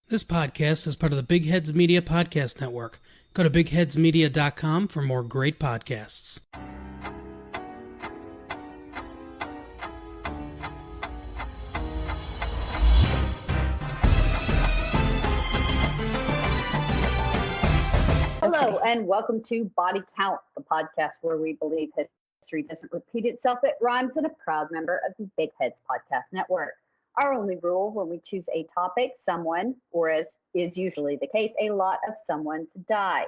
This podcast is part of the Big Heads Media Podcast Network. Go to bigheadsmedia.com for more great podcasts. Hello, and welcome to Body Count, the podcast where we believe history doesn't repeat itself, it rhymes, and a proud member of the Big Heads Podcast Network. Our only rule when we choose a topic, someone, or as is usually the case, a lot of someone's die.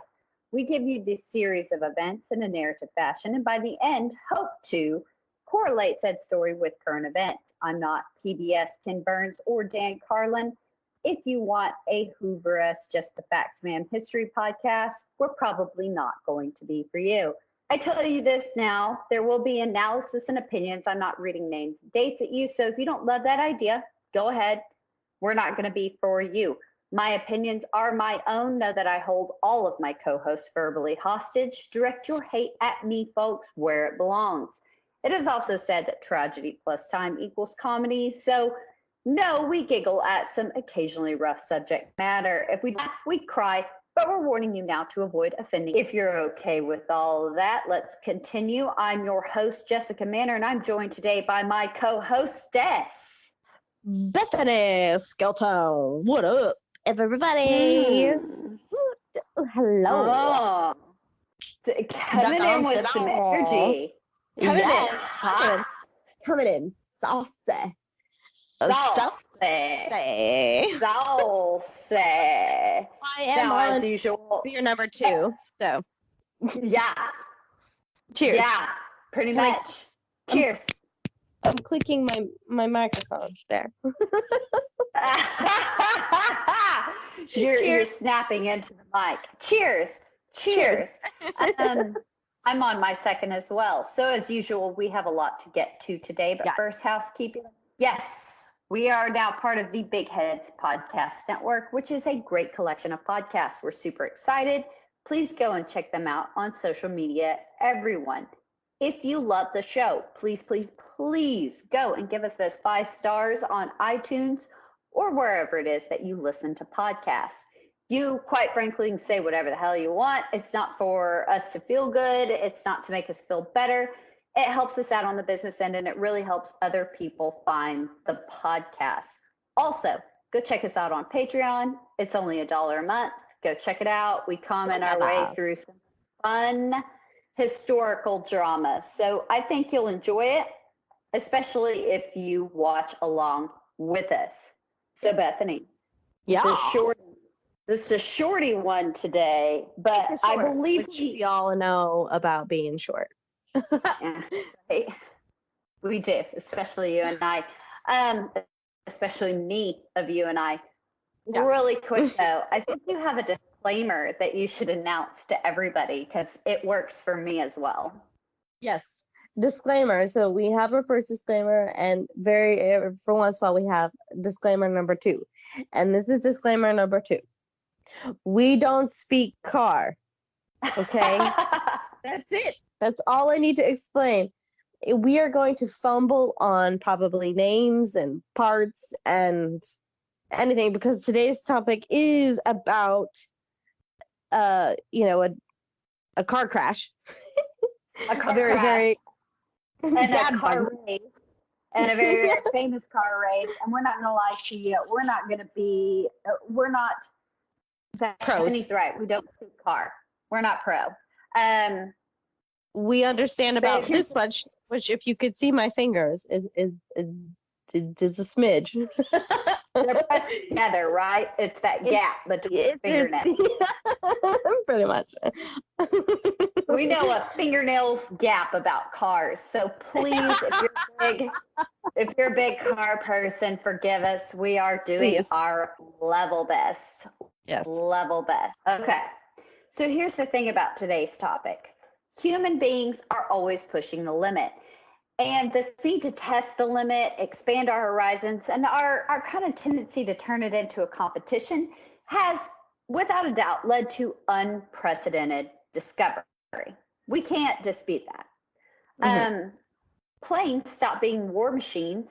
We give you this series of events in a narrative fashion, and by the end, hope to correlate said story with current events. I'm not PBS Ken Burns or Dan Carlin. If you want a Hoover-esque Just the Facts Man history podcast, we're probably not going to be for you. I tell you this now, there will be analysis and opinions. I'm not reading names and dates at you, so if you don't love that idea, go ahead. We're not going to be for you. My opinions are my own. Know that I hold all of my co-hosts verbally hostage. Direct your hate at me, folks, where it belongs. It is also said that tragedy plus time equals comedy, so no, we giggle at some occasionally rough subject matter. If we laugh, we cry, but we're warning you now to avoid offending. If you're okay with all of that, let's continue. I'm your host, Jessica Manor, and I'm joined today by my co-hostess, Bethany Skelton. What up, everybody? Hello. Oh, coming in with some energy. Coming in hot. Coming in saucy. Saucy. Saucy. I am Now, on as usual. beer number 2. So, Yeah. cheers. Yeah, pretty much. Cheers. I'm clicking my microphone there. You're snapping into the mic. Cheers. Cheers. I'm on my second as well. So as usual, we have a lot to get to today, but first, housekeeping. Yes, we are now part of the Big Heads Podcast Network, which is a great collection of podcasts. We're super excited. Please go and check them out on social media, everyone. If you love the show, please, please, please go and give us those 5 stars on iTunes or wherever it is that you listen to podcasts. You, quite frankly, can say whatever the hell you want. It's not for us to feel good. It's not to make us feel better. It helps us out on the business end, and it really helps other people find the podcast. Also, go check us out on Patreon. It's only $1 a month. Go check it out. We comment our way through some fun historical drama. So I think you'll enjoy it, especially if you watch along with us. So Bethany, this is a shorty one today, but I believe we all know about being short. Yeah, we do, especially you and I, especially me of you and I. Yeah. Really quick though, I think you have a disclaimer that you should announce to everybody because it works for me as well. Yes, disclaimer. So we have our first disclaimer, and for once while we have disclaimer number 2, and this is disclaimer number 2. We don't speak car. Okay, that's it. That's all I need to explain. We are going to fumble on probably names and parts and anything because today's topic is about, a car crash. A car crash. And a car race. And a very, very famous car race. And we're not going to lie to you. We're not pros. Bethany's right. We don't speak car. We're not pro. We understand about this much, which if you could see my fingers is a smidge. They're pressed together, right? It's that gap between fingernails. Pretty much. We know a fingernails gap about cars. So please, if you're a big car person, forgive us. We are doing our level best. Yes. Level best. Okay. So here's the thing about today's topic. Human beings are always pushing the limit. And this need to test the limit, expand our horizons, and our kind of tendency to turn it into a competition has, without a doubt, led to unprecedented discovery. We can't dispute that. Planes stopped being war machines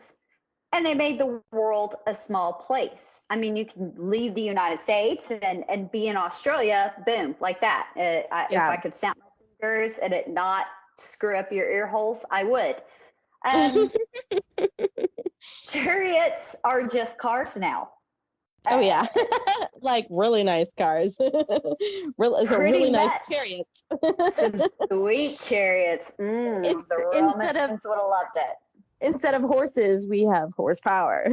And they made the world a small place. I mean, you can leave the United States and be in Australia, boom, like that. If I could snap my fingers and it not screw up your ear holes, I would. Chariots are just cars now. Oh yeah, like really nice cars. Really nice chariots. Some sweet chariots. The Romans would have loved it. Instead of horses, we have horsepower.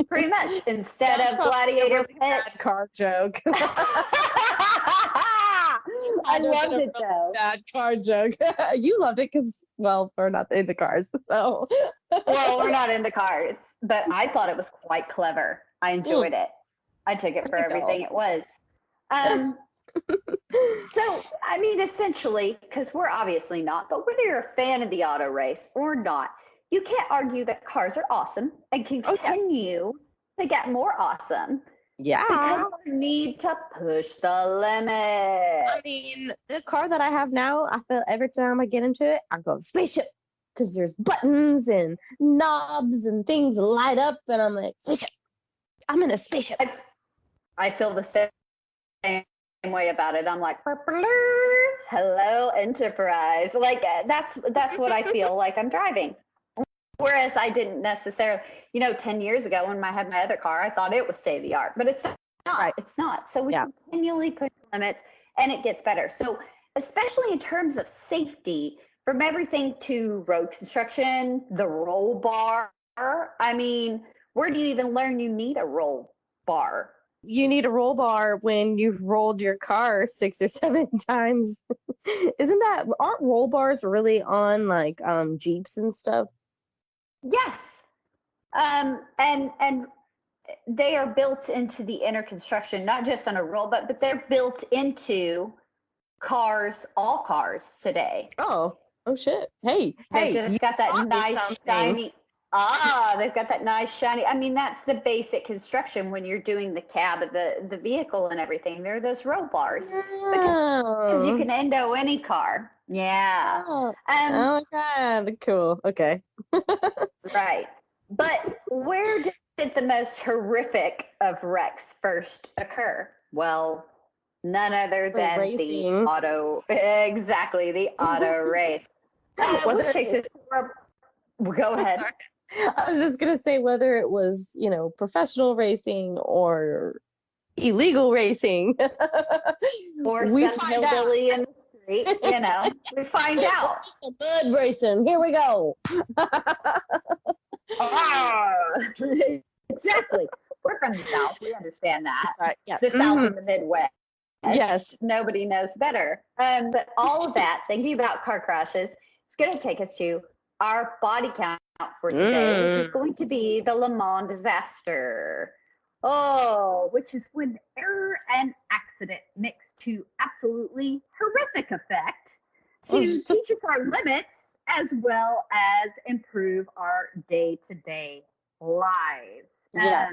Pretty much. Instead of gladiator pits. Car joke. I loved it though. Bad car joke. You loved it because, well, we're not into cars. So. Well, we're not into cars, but I thought it was quite clever. I enjoyed it. I took it for everything it was. So, I mean, essentially, because we're obviously not, but whether you're a fan of the auto race or not, you can't argue that cars are awesome and continue to get more awesome. Yeah. Because we need to push the limit. I mean, the car that I have now, I feel every time I get into it, I go spaceship. Because there's buttons and knobs and things light up, and I'm like, spaceship. I'm in a spaceship. I feel the same way about it. I'm like, hello, Enterprise. Like that's what I feel like I'm driving. Whereas I didn't necessarily, 10 years ago when I had my other car, I thought it was state of the art, but it's not. Right. It's not. So we continually push limits, and it gets better. So especially in terms of safety, from everything to road construction, the roll bar. I mean, where do you even learn you need a roll bar? You need a roll bar when you've rolled your car 6 or 7 times. Aren't roll bars really on like Jeeps and stuff? Yes. And they are built into the inner construction, not just on a roll, but they're built into all cars today. Oh shit. Hey, they just got that nice shiny. They've got that nice shiny. I mean, that's the basic construction when you're doing the cab of the vehicle and everything. There are those roll bars because you can endo any car. Yeah. Oh my god, cool. Okay. Right. But where did the most horrific of wrecks first occur? Well, none other than the auto race. Which takes us go ahead. I was just going to say whether it was, professional racing or illegal racing. Or some hillbilly in the street, we find out. Some mud racing. Here we go. Exactly. We're from the South. We understand that. Right. Yeah. The South and the Midwest. Yes. Nobody knows better. But all of that, thinking about car crashes, it's going to take us to our body count for today, which is going to be the Le Mans disaster. Which is when error and accident mix to absolutely horrific effect to teach us our limits as well as improve our day-to-day lives. Yes.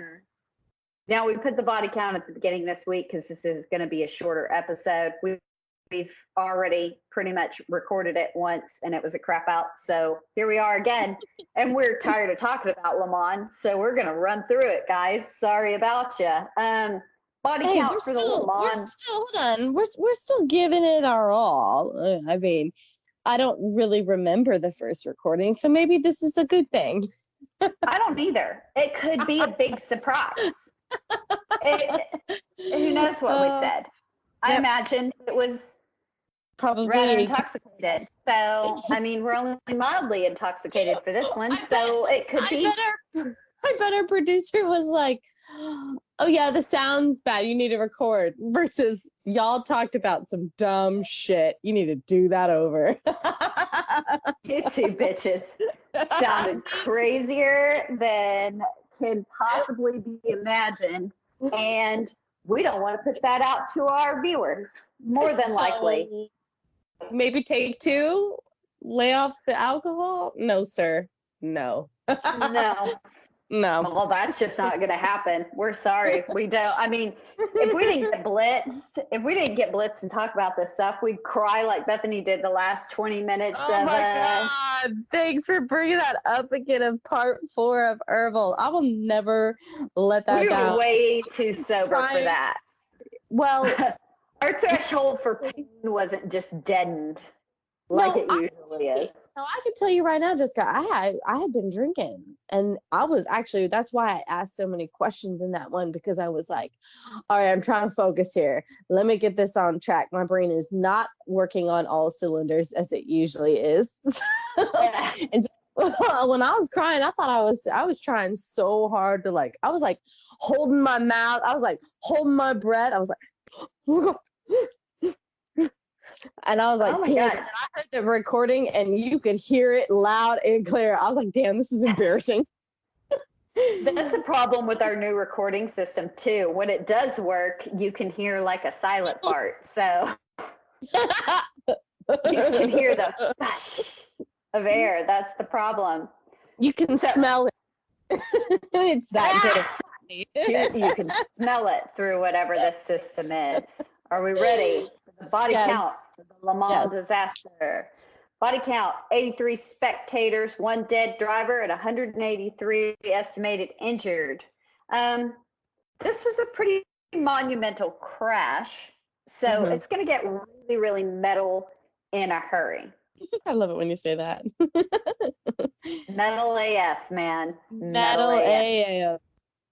Now, we put the body count at the beginning this week because this is going to be a shorter episode. We've already pretty much recorded it once, and it was a crap out. So here we are again, and we're tired of talking about Le Mans, so we're going to run through it, guys. Sorry about you. Body count for the Le Mans. Hold on. We're still giving it our all. I mean, I don't really remember the first recording, so maybe this is a good thing. I don't either. It could be a big surprise. Who knows what we said? I imagine it was probably rather intoxicated. So, I mean, we're only mildly intoxicated for this one, so it could be. I bet our producer was like, oh yeah, the sound's bad. You need to record. Versus y'all talked about some dumb shit. You need to do that over. You two bitches sounded crazier than can possibly be imagined. And we don't want to put that out to our viewers, more than likely. Maybe take 2, lay off the alcohol? No, sir. No. No. No. Well, that's just not going to happen. We're sorry. We don't. I mean, if we didn't get blitzed and talk about this stuff, we'd cry like Bethany did the last 20 minutes Oh my God. Thanks for bringing that up again in part 4 of Herbal. I will never let that we down. were way too sober for that. Well, our threshold for pain wasn't just deadened like it usually is. No, I can tell you right now, Jessica, I had been drinking, and I was actually, that's why I asked so many questions in that one, because I was like, all right, I'm trying to focus here. Let me get this on track. My brain is not working on all cylinders as it usually is. And so, when I was crying, I thought I was trying so hard to I was like holding my mouth. I was like holding my breath. I was like, and I was like, oh my damn. God. And I heard the recording and you could hear it loud and clear. I was like, damn, this is embarrassing. That's the problem with our new recording system too. When it does work, you can hear like a silent fart. So you can hear the gush of air. That's the problem. You can smell it. It's that good. You can smell it through whatever this system is. Are we ready? The body count for the Le Mans disaster. Body count, 83 spectators, 1 dead driver, and 183 estimated injured. This was a pretty monumental crash, so it's going to get really, really metal in a hurry. I love it when you say that. Metal AF, man. Metal AF.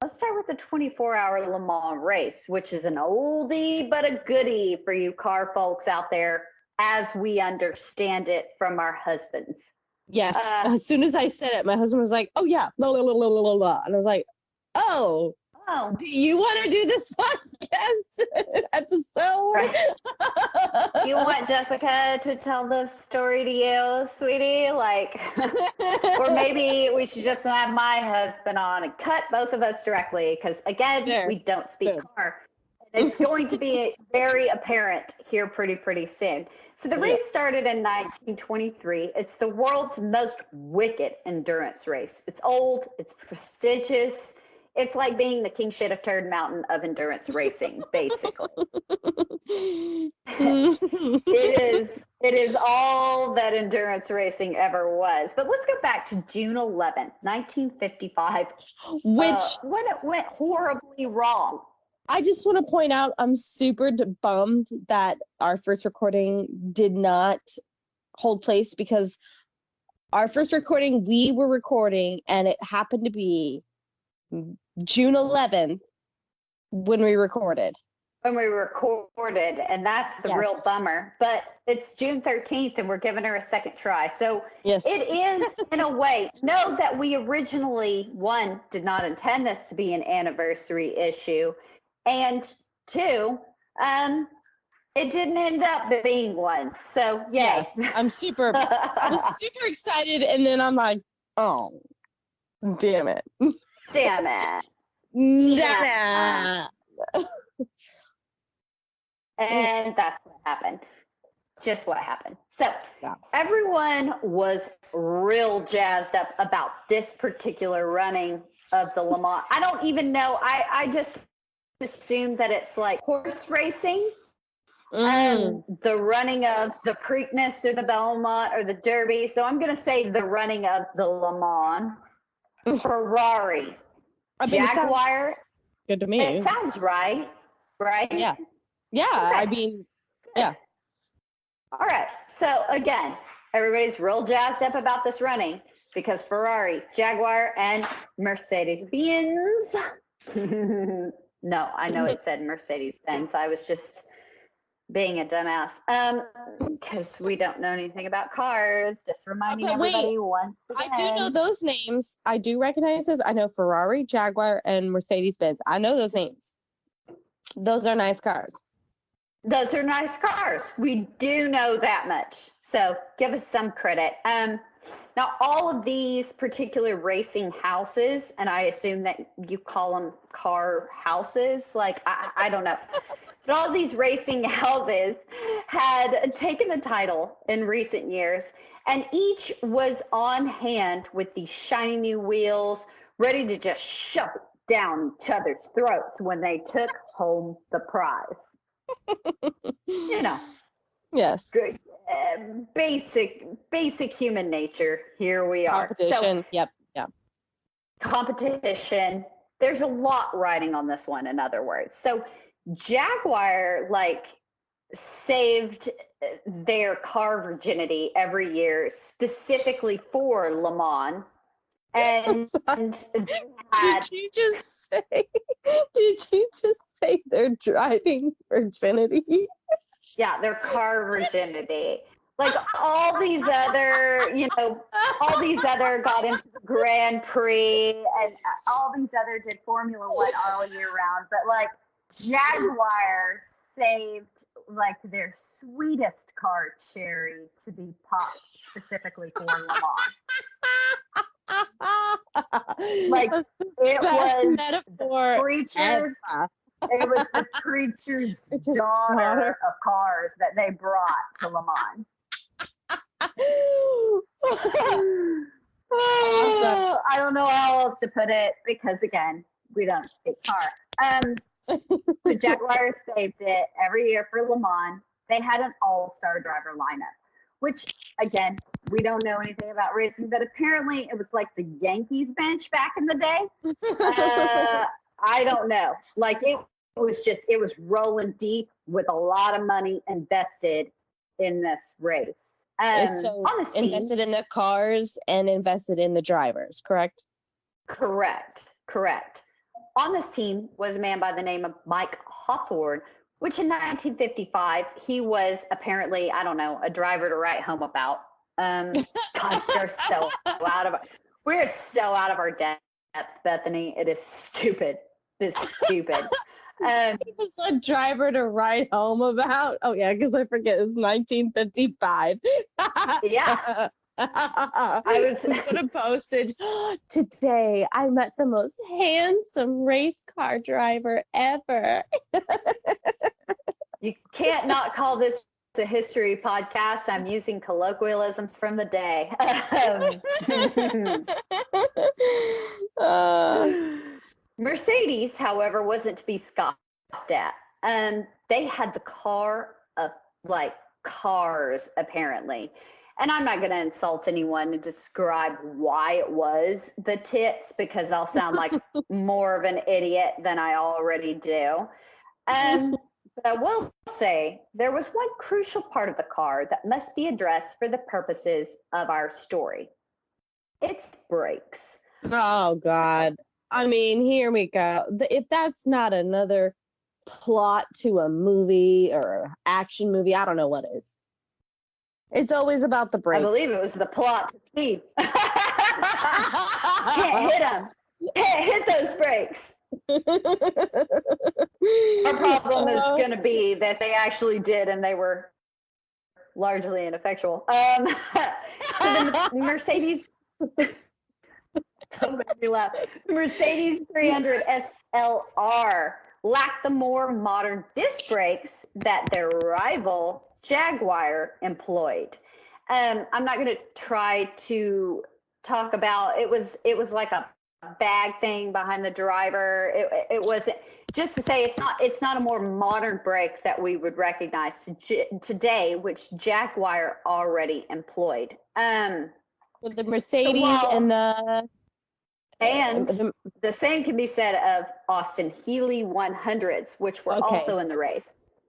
Let's start with the 24-hour Le Mans race, which is an oldie but a goodie for you car folks out there, as we understand it from our husbands. Yes. As soon as I said it, my husband was like, oh, yeah. Blah, blah, blah, blah, blah, blah. And I was like, oh, do you want to do this podcast episode? Right. You want Jessica to tell the story to you, sweetie? Or maybe we should just have my husband on and cut both of us directly, because again, we don't speak car. And it's going to be very apparent here pretty soon. So the race started in 1923. It's the world's most wicked endurance race. It's old, it's prestigious. It's like being the king shit of Turd Mountain of endurance racing, basically. It is all that endurance racing ever was. But let's go back to June 11th, 1955, when it went horribly wrong. I just want to point out, I'm super bummed that our first recording did not hold place, because our first recording, we were recording, and it happened to be June 11th when we recorded. And that's the real bummer. But it's June 13th, and we're giving her a second try. So it is, in a way. Know that we originally, 1, did not intend this to be an anniversary issue. And 2, it didn't end up being one. So, yes. I was super excited, and then I'm like, oh, damn it. Damn it. And that's what happened. Just what happened. So everyone was real jazzed up about this particular running of the Le Mans. I don't even know. I just assume that it's like horse racing. The running of the Preakness or the Belmont or the Derby. So I'm going to say the running of the Le Mans. Ferrari, Jaguar. Good to me. It sounds right? Yeah. Okay. I mean, yeah. All right. So again, everybody's real jazzed up about this running because Ferrari, Jaguar, and Mercedes-Benz. No, I know it said Mercedes-Benz. I was just being a dumbass because we don't know anything about cars. Just reminding everybody once again. I do know those names. I do recognize those. I know Ferrari, Jaguar, and Mercedes-Benz. I know those names. Those are nice cars. Those are nice cars. We do know that much. So give us some credit. Now, all of these particular racing houses, and I assume that you call them car houses, I don't know. But all these racing houses had taken the title in recent years, and each was on hand with these shiny new wheels, ready to just shove it down each other's throats when they took home the prize. You know, Yes. basic human nature. Here we are. Competition. So, Yep. competition. There's a lot riding on this one, in other words. So Jaguar saved their car virginity every year specifically for Le Mans. And Did you just say their driving virginity? Yeah, their car virginity. Like all these other, all these other got into the Grand Prix, and all these other did Formula One all year round. But Jaguar saved their sweetest car, Cherry, to be popped specifically for Le Mans. It was metaphor the creatures. It was the creature's daughter of cars that they brought to Le Mans. I don't know how else to put it because, again, we don't speak car. The Jaguars saved it every year for Le Mans. They had an all-star driver lineup, which, again, we don't know anything about racing, but apparently it was like the Yankees bench back in the day. I don't know. It was rolling deep with a lot of money invested in this race. So invested in the cars and invested in the drivers, correct? Correct. On this team was a man by the name of Mike Hawthorne, which in 1955, he was apparently, I don't know, a driver to write home about. God, we're so out of our depth, Bethany. It is stupid. It's stupid. He was a driver to write home about. Oh yeah, because I forget it's 1955. Yeah. I could have posted today. I met the most handsome race car driver ever. You can't not call this a history podcast. I'm using colloquialisms from the day. Mercedes, however, wasn't to be scoffed at. They had the car of cars, apparently. And I'm not going to insult anyone and describe why it was the tits because I'll sound like more of an idiot than I already do. But I will say there was one crucial part of the car that must be addressed for the purposes of our story. It's brakes. Oh, God. I mean, here we go. If that's not another plot to a movie or action movie, I don't know what is. It's always about the brakes. I believe it was the plot to Steve. Can't hit them. Can't hit those brakes. Our problem is going to be that they actually did, and they were largely ineffectual. So the Mercedes. Don't make me laugh. Mercedes 300 SLR lacked the more modern disc brakes that their rival Jaguar employed. I'm not going to try to talk about it. Was like a bag thing behind the driver. It wasn't, just to say it's not a more modern brake that we would recognize today, which Jaguar already employed. With the Mercedes the same can be said of Austin Healey 100s, which were also in the race.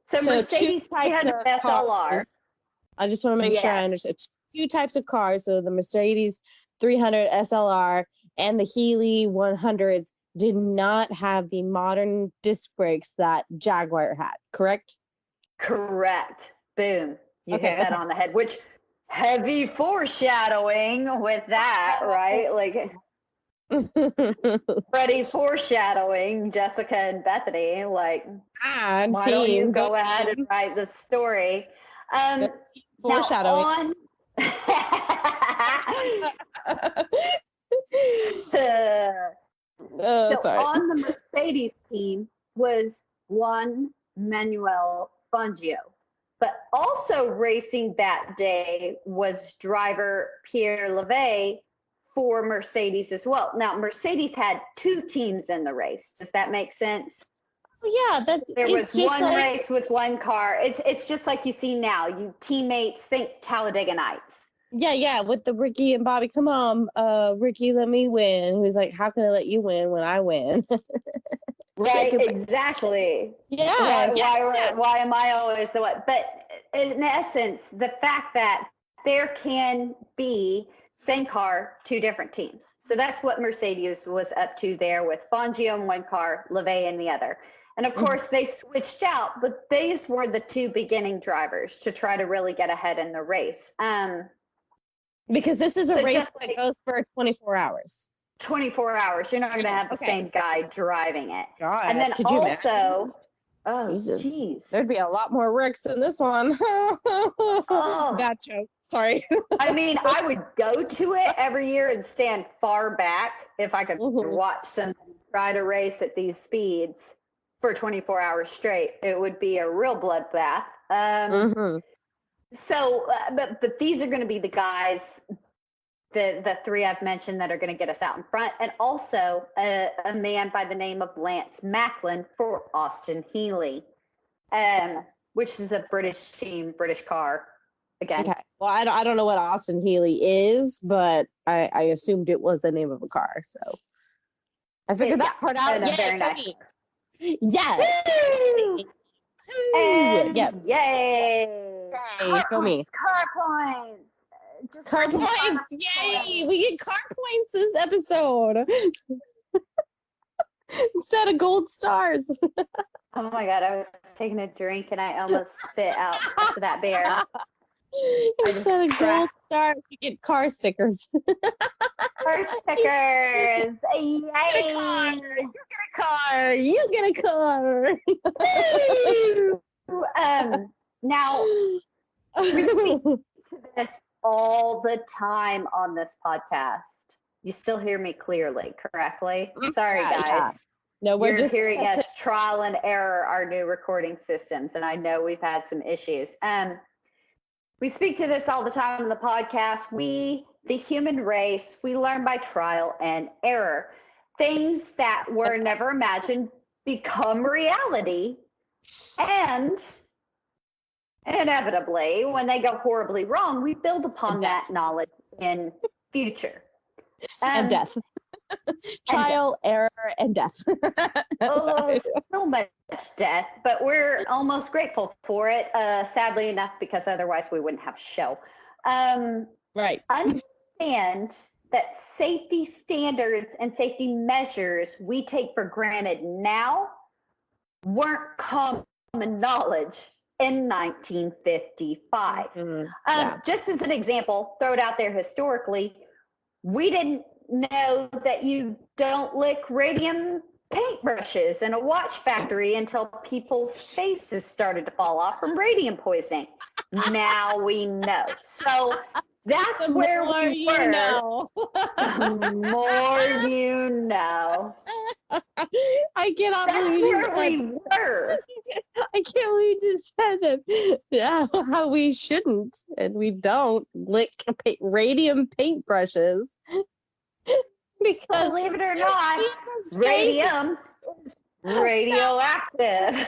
So Mercedes 300 SLR. I just want to make sure I understand. Two types of cars. So the Mercedes 300 SLR and the Healey 100s did not have the modern disc brakes that Jaguar had, correct? Correct. Boom. You hit that on the head, which heavy foreshadowing with that, right? Like Freddie foreshadowing Jessica and Bethany, like, why don't you go ahead and write the story? Foreshadowing. On the Mercedes team was Juan Manuel Fangio, but also racing that day was driver Pierre Levey for Mercedes as well. Now, Mercedes had 2 teams in the race. Does that make sense? Yeah, there was one race with one car. It's just like you see now. You teammates think Talladega Nights. Yeah, with the Ricky and Bobby. Come on, Ricky, let me win. Who's like, how can I let you win when I win? Right, exactly. Yeah. Why am I always the one? But in essence, the fact that there can be same car, 2 different teams. So that's what Mercedes was up to there with Fangio in one car, LeVay in the other. And of course, they switched out, but these were the 2 beginning drivers to try to really get ahead in the race. Because this is a race that goes for 24 hours. 24 hours. You're not going to have the same guy driving it. God, and then also, Jesus, there'd be a lot more wrecks in this one. Gotcha. Sorry. I mean, I would go to it every year and stand far back if I could watch somebody try to race at these speeds for 24 hours straight. It would be a real bloodbath. So, but these are going to be the guys, the 3 I've mentioned that are going to get us out in front, and also a man by the name of Lance Macklin for Austin Healey, which is a British team, British car. Again. Okay. Well, I don't know what Austin Healey is, but I assumed it was the name of a car, so I figured that part out. Yeah, very nice. Yes. And yes. Yay! Go me. Car points. Car points! Yay! We get car points this episode instead of gold stars. Oh my god! I was taking a drink and I almost spit out to that bear. Instead of gold stars, you get car stickers. Car stickers! Yay! You get a car! You get a car! Now, we speak to this all the time on this podcast. You still hear me clearly, correctly? Sorry, guys. Yeah. No, we're just hearing us trial and error our new recording systems, and I know we've had some issues. We speak to this all the time on the podcast. We, the human race, we learn by trial and error. Things that were never imagined become reality, and inevitably, when they go horribly wrong, we build upon that knowledge in future. And death. Trial, error, and death. So much death, but we're almost grateful for it, sadly enough, because otherwise we wouldn't have a show. Right. Understand that safety standards and safety measures we take for granted now weren't common knowledge in 1955. Just as an example, throw it out there historically, we didn't know that you don't lick radium paintbrushes in a watch factory until people's faces started to fall off from radium poisoning. Now we know. So that's where we were. The more you know. I cannot believe that's where we were. I can't believe you just said that. Yeah, how we shouldn't and we don't lick radium paintbrushes. Because believe it or not, radium is radioactive.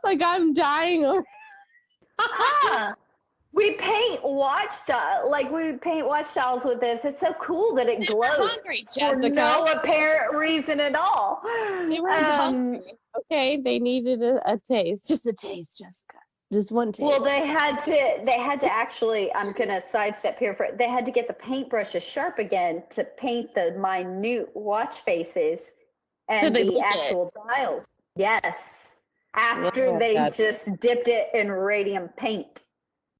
Like I'm dying over. We paint watch tiles with this. It's so cool that it glows for no apparent reason at all. They were hungry. Okay, they needed a taste, just a taste, Jessica. Just one taste. Well, they had to actually, I'm going to sidestep here they had to get the paintbrushes sharp again to paint the minute watch faces and so the actual dials. Yes. After they just dipped it in radium paint.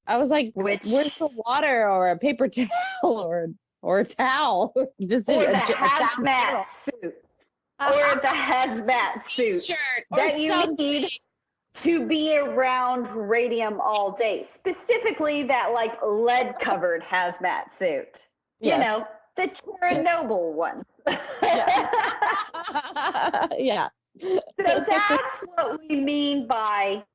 I was like, where's the water or a paper towel or a towel? Just or the hazmat suit. Or the hazmat suit that you need to be around radium all day. Specifically that like lead covered hazmat suit. Yes. You know, the Chernobyl one. Yeah. So that's what we mean by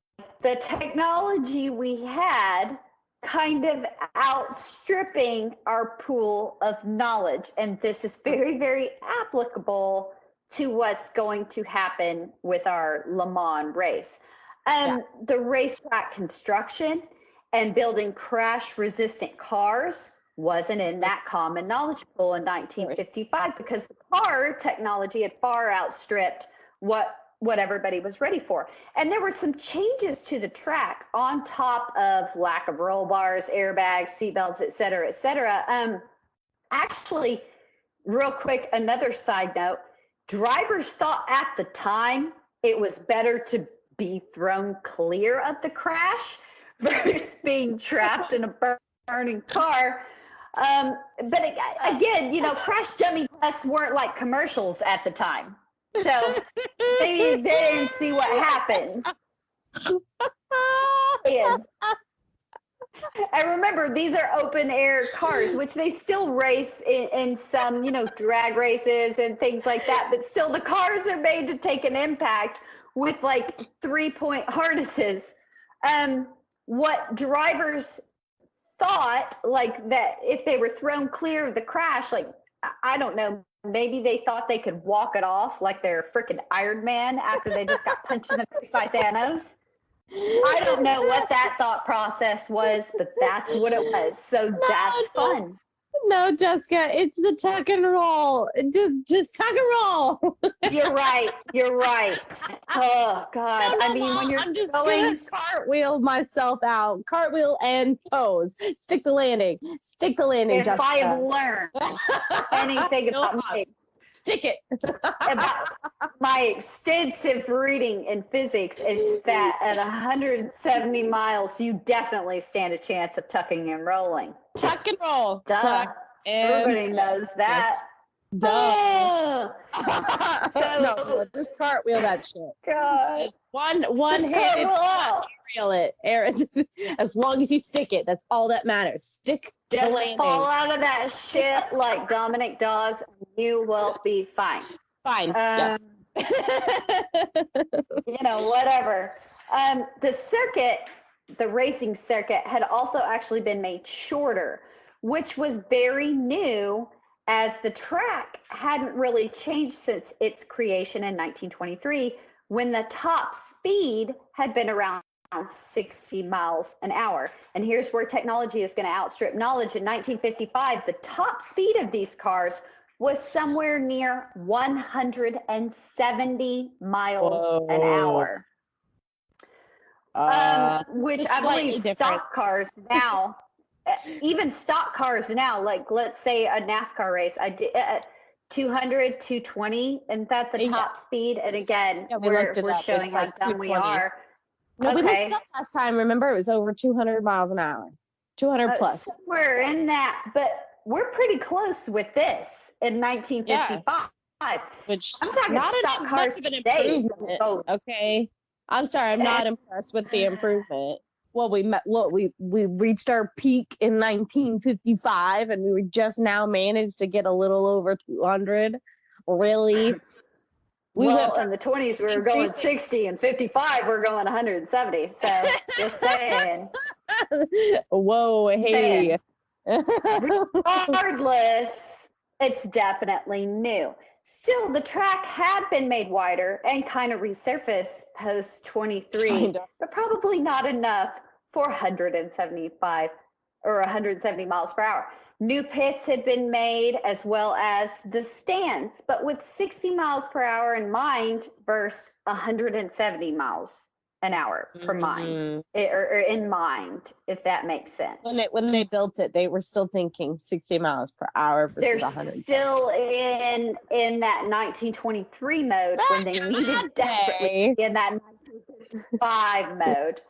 the technology we had kind of outstripping our pool of knowledge. And this is very, very applicable to what's going to happen with our Le Mans race. The racetrack construction and building crash resistant cars wasn't in that common knowledge pool in 1955 because the car technology had far outstripped what everybody was ready for. And there were some changes to the track on top of lack of roll bars, airbags, seatbelts, et cetera, et cetera. Actually, real quick, another side note, drivers thought at the time it was better to be thrown clear of the crash versus being trapped in a burning car. But again, you know, crash dummy tests weren't like commercials at the time. So they didn't see what happened. And remember, these are open air cars, which they still race in some, you know, drag races and things like that. But still, the cars are made to take an impact with like 3-point harnesses. What drivers thought, like that if they were thrown clear of the crash, like, I don't know, maybe they thought they could walk it off like they're freaking Iron Man after they just got punched in the face by Thanos. I don't know what that thought process was, but that's what it was. So that's fun. No, Jessica, it's the tuck and roll. Just tuck and roll. You're right. Oh God! No, I mean, when you're I'm just going gonna cartwheel myself out, cartweel and pose. Stick the landing. if Jessica. I have learned anything about stick it. about my extensive reading in physics is that at 170 miles, you definitely stand a chance of tucking and rolling. Tuck and roll. Duh. Tuck and Everybody knows that. Duh. So no, just cartwheel that shit. God. Just one-handed cartwheel it. As long as you stick it, that's all that matters. Stick the Just landing. fall out of that shit like Dominic does, and you will be fine. Fine. Yes. You know, whatever. The racing circuit had also actually been made shorter, which was very new as the track hadn't really changed since its creation in 1923, when the top speed had been around 60 miles an hour. And here's where technology is going to outstrip knowledge. In 1955, the top speed of these cars was somewhere near 170 miles an hour. Which I believe stock cars now, even stock cars now, like let's say a NASCAR race, I did 200, 220, and that's the top speed. And again, we're showing how dumb we are. No, we looked it up last time. Remember, it was over 200 miles an hour, 200 plus. Somewhere in that, but we're pretty close with this in 1955. Which I'm talking not stock cars today. Okay, I'm sorry, I'm not impressed with the improvement. Well, we reached our peak in 1955, and we just now managed to get a little over 200. Really? In the 20s, we were going 60, and 55, we're going 170. So, just saying. Whoa, hey. Regardless, it's definitely new. Still, the track had been made wider and kind of resurfaced post 23, but probably not enough for 175 or 170 miles per hour. New pits had been made as well as the stands, but with 60 miles per hour in mind versus 170 miles an hour per mind, or in mind, if that makes sense. When they built it, they were still thinking 60 miles per hour versus 100. They're still in that 1923 mode when they needed desperately in that 1955 mode.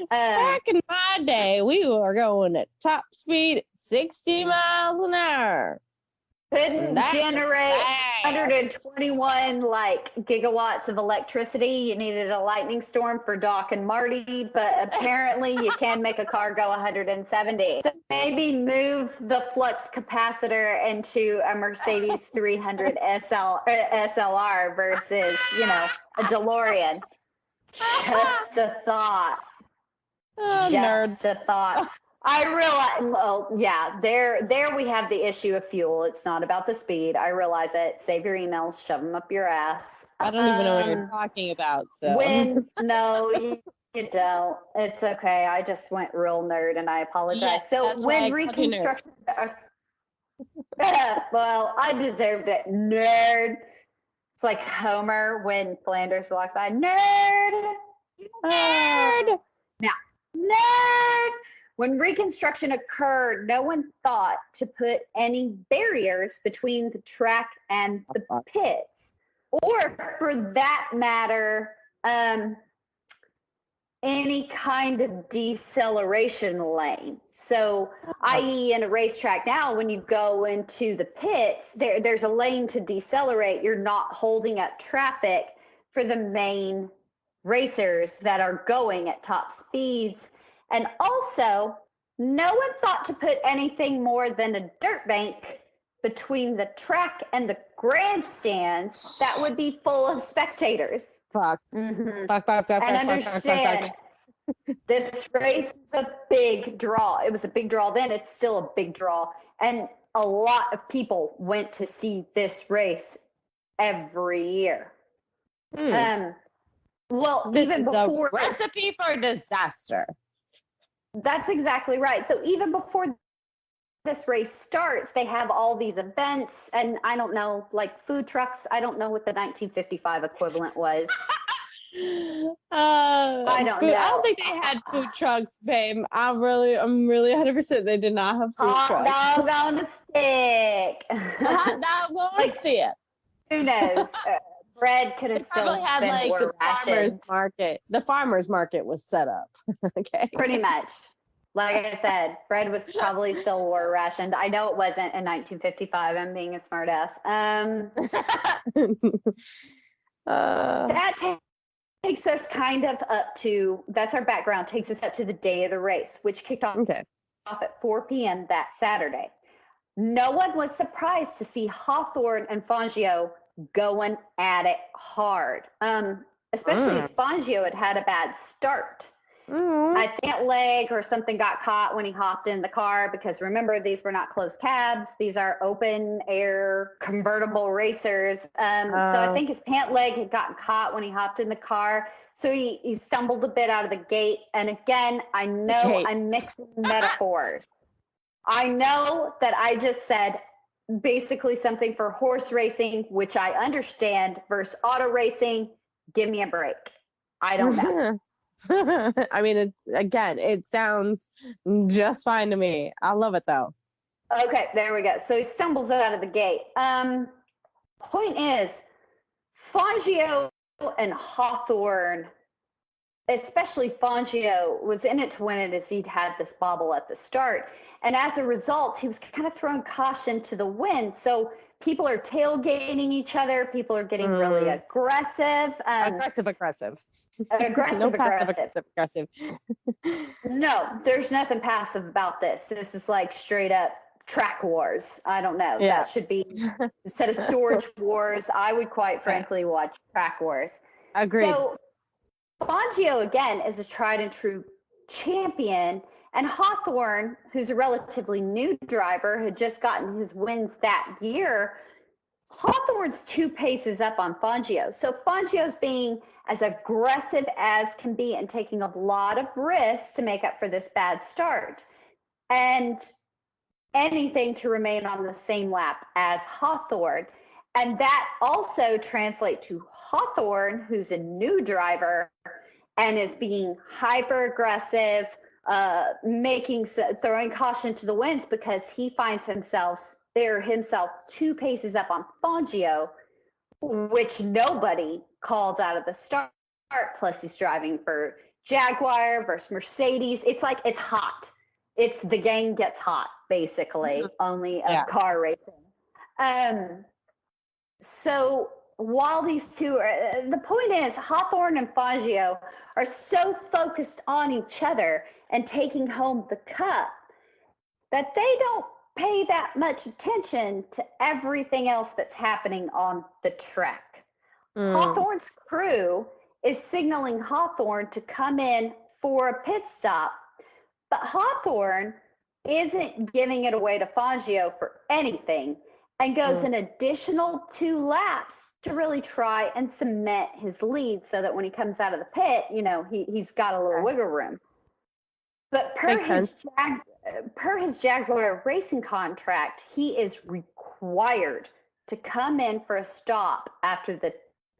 Back in my day, we were going at top speed 60 miles an hour. Couldn't generate 121 like gigawatts of electricity. You needed a lightning storm for Doc and Marty, but apparently you can make a car go 170. So maybe move the flux capacitor into a Mercedes 300 SLR versus, a DeLorean. Just a thought. Oh, Just a thought. I realize, well, yeah, there we have the issue of fuel. It's not about the speed. I realize it. Save your emails, shove them up your ass. I don't even know what you're talking about. So No, you don't. It's okay. I just went real nerd, and I apologize. Yeah, So that's why when I called you nerd. Reconstruction, well, I deserved it, nerd. It's like Homer when Flanders walks by, nerd. Nerd. Now, nerd. When Reconstruction occurred, no one thought to put any barriers between the track and the pits, or for that matter, any kind of deceleration lane. So, i.e., in a racetrack now, when you go into the pits, there's a lane to decelerate. You're not holding up traffic for the main racers that are going at top speeds. And also, no one thought to put anything more than a dirt bank between the track and the grandstands that would be full of spectators. Fuck. Mm-hmm. Fuck. And understand, this race is a big draw. It was a big draw then. It's still a big draw. And a lot of people went to see this race every year. Well, This even is before a recipe for disaster. That's exactly right. So even before this race starts, they have all these events, and I don't know, like food trucks. I don't know what the 1955 equivalent was. I don't know. I don't think they had food trucks, babe. I'm really 100% they did not have food trucks. Hot dog on a stick. Hot dog on a stick. Who knows? Bread could have still probably had been like more the farmers rationed. market. The farmers market was set up. Okay. Pretty much. Like I said, bread was probably still war rationed. I know it wasn't in 1955. I'm being a smartass. That takes us kind of up to, that's our background, takes us up to the day of the race, which kicked off at 4 p.m. that Saturday. No one was surprised to see Hawthorne and Fangio going at it hard, especially as Fangio had a bad start. I think leg or something got caught when he hopped in the car, because remember, these were not closed cabs. These are open air convertible racers. So I think his pant leg had gotten caught when he hopped in the car. So he stumbled a bit out of the gate. And again, I know I'm mixing metaphors. I know that I just said basically something for horse racing, which I understand, versus auto racing. Give me a break. I don't know. I mean, it sounds just fine to me. I love it though. Okay, there we go. So he stumbles out of the gate. Point is, Fangio and Hawthorne, especially Fangio, was in it to win it, as he'd had this bobble at the start. And as a result, he was kind of throwing caution to the wind. So people are tailgating each other. People are getting really aggressive. Aggressive. No passive-aggressive. No, there's nothing passive about this. This is like straight up track wars. I don't know. Yeah. That should be, instead of storage wars, I would quite frankly watch track wars. Agreed. So Fangio, again, is a tried and true champion. And Hawthorne, who's a relatively new driver, had just gotten his wins that year. Hawthorne's 2 paces up on Fangio. So Fangio's being as aggressive as can be and taking a lot of risks to make up for this bad start. And anything to remain on the same lap as Hawthorne. And that also translates to Hawthorne, who's a new driver and is being hyper aggressive, throwing caution to the winds, because he finds himself 2 paces up on Fangio, which nobody called out of the start. Plus, he's driving for Jaguar versus Mercedes. It's like, it's hot. It's the game gets hot, basically, only of car racing. So while these two are, the point is, Hawthorne and Fangio are so focused on each other and taking home the cup that they don't pay that much attention to everything else that's happening on the track. Hawthorne's crew is signaling Hawthorne to come in for a pit stop, But Hawthorne isn't giving it away to Fangio for anything and goes an additional 2 laps to really try and cement his lead so that when he comes out of the pit, he's got a little wiggle room. But per his Jaguar racing contract, he is required to come in for a stop after the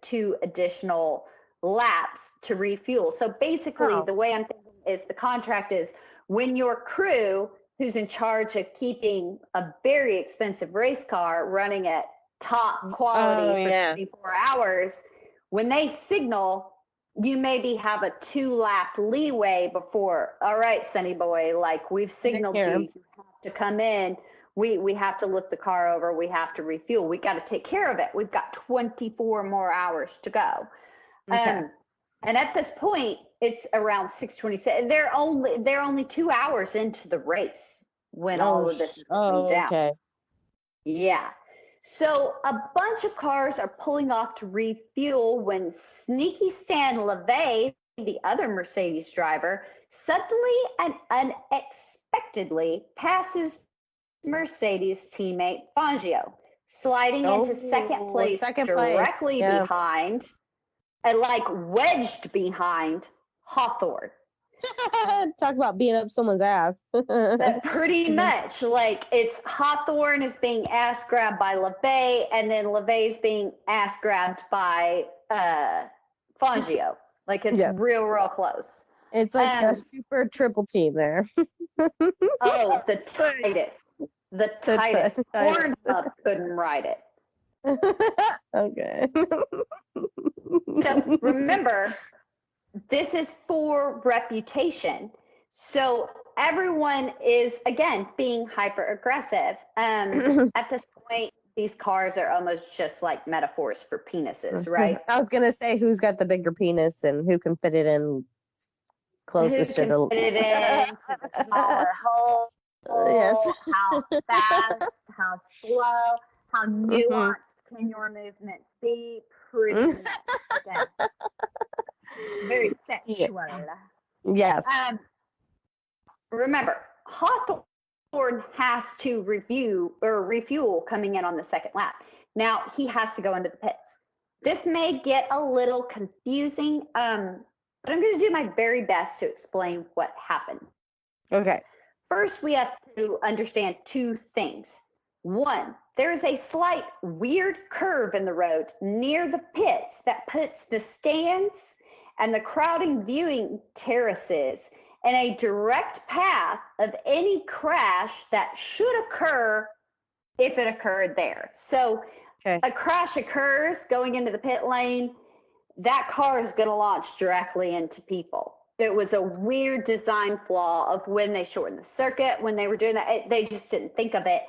2 additional laps to refuel. So basically, the way I'm thinking is the contract is when your crew, who's in charge of keeping a very expensive race car running at top quality for 24 hours, when they signal, you maybe have a 2-lap leeway before, all right, Sonny boy, like we've signaled you have to come in. We have to look the car over. We have to refuel. We got to take care of it. We've got 24 more hours to go. Okay. And at this point, it's around 6:27. They're only 2 hours into the race when all of this is going down. Okay. Yeah. So a bunch of cars are pulling off to refuel when Sneaky Stan LeVay, the other Mercedes driver, suddenly and unexpectedly passes Mercedes teammate Fangio, sliding into second place directly behind, and like wedged behind Hawthorne. Talk about being up someone's ass. Pretty much. Like it's Hawthorne is being ass grabbed by LeVay, and then LeVay's being ass grabbed by Fangio. Like it's real close. It's like a super triple team there. Oh, the tightest. The tightest. Pornhub couldn't ride it. Okay. So remember, this is for reputation. So everyone is, again, being hyper aggressive. At this point, these cars are almost just like metaphors for penises, right? I was going to say who's got the bigger penis and who can fit it in closest to the... fit it in to the smaller hole. Yes. How fast, how slow, how nuanced can your movements be? Pretty much. Again. Very sexual. Yes. Remember, Hawthorne has to refuel coming in on the second lap. Now he has to go into the pits. This may get a little confusing, but I'm going to do my very best to explain what happened. Okay. First, we have to understand 2 things. One, there is a slight weird curve in the road near the pits that puts the stands and the crowding viewing terraces in a direct path of any crash that should occur if it occurred there. So a crash occurs going into the pit lane, that car is going to launch directly into people. It was a weird design flaw of when they shortened the circuit, when they were doing that. They just didn't think of it.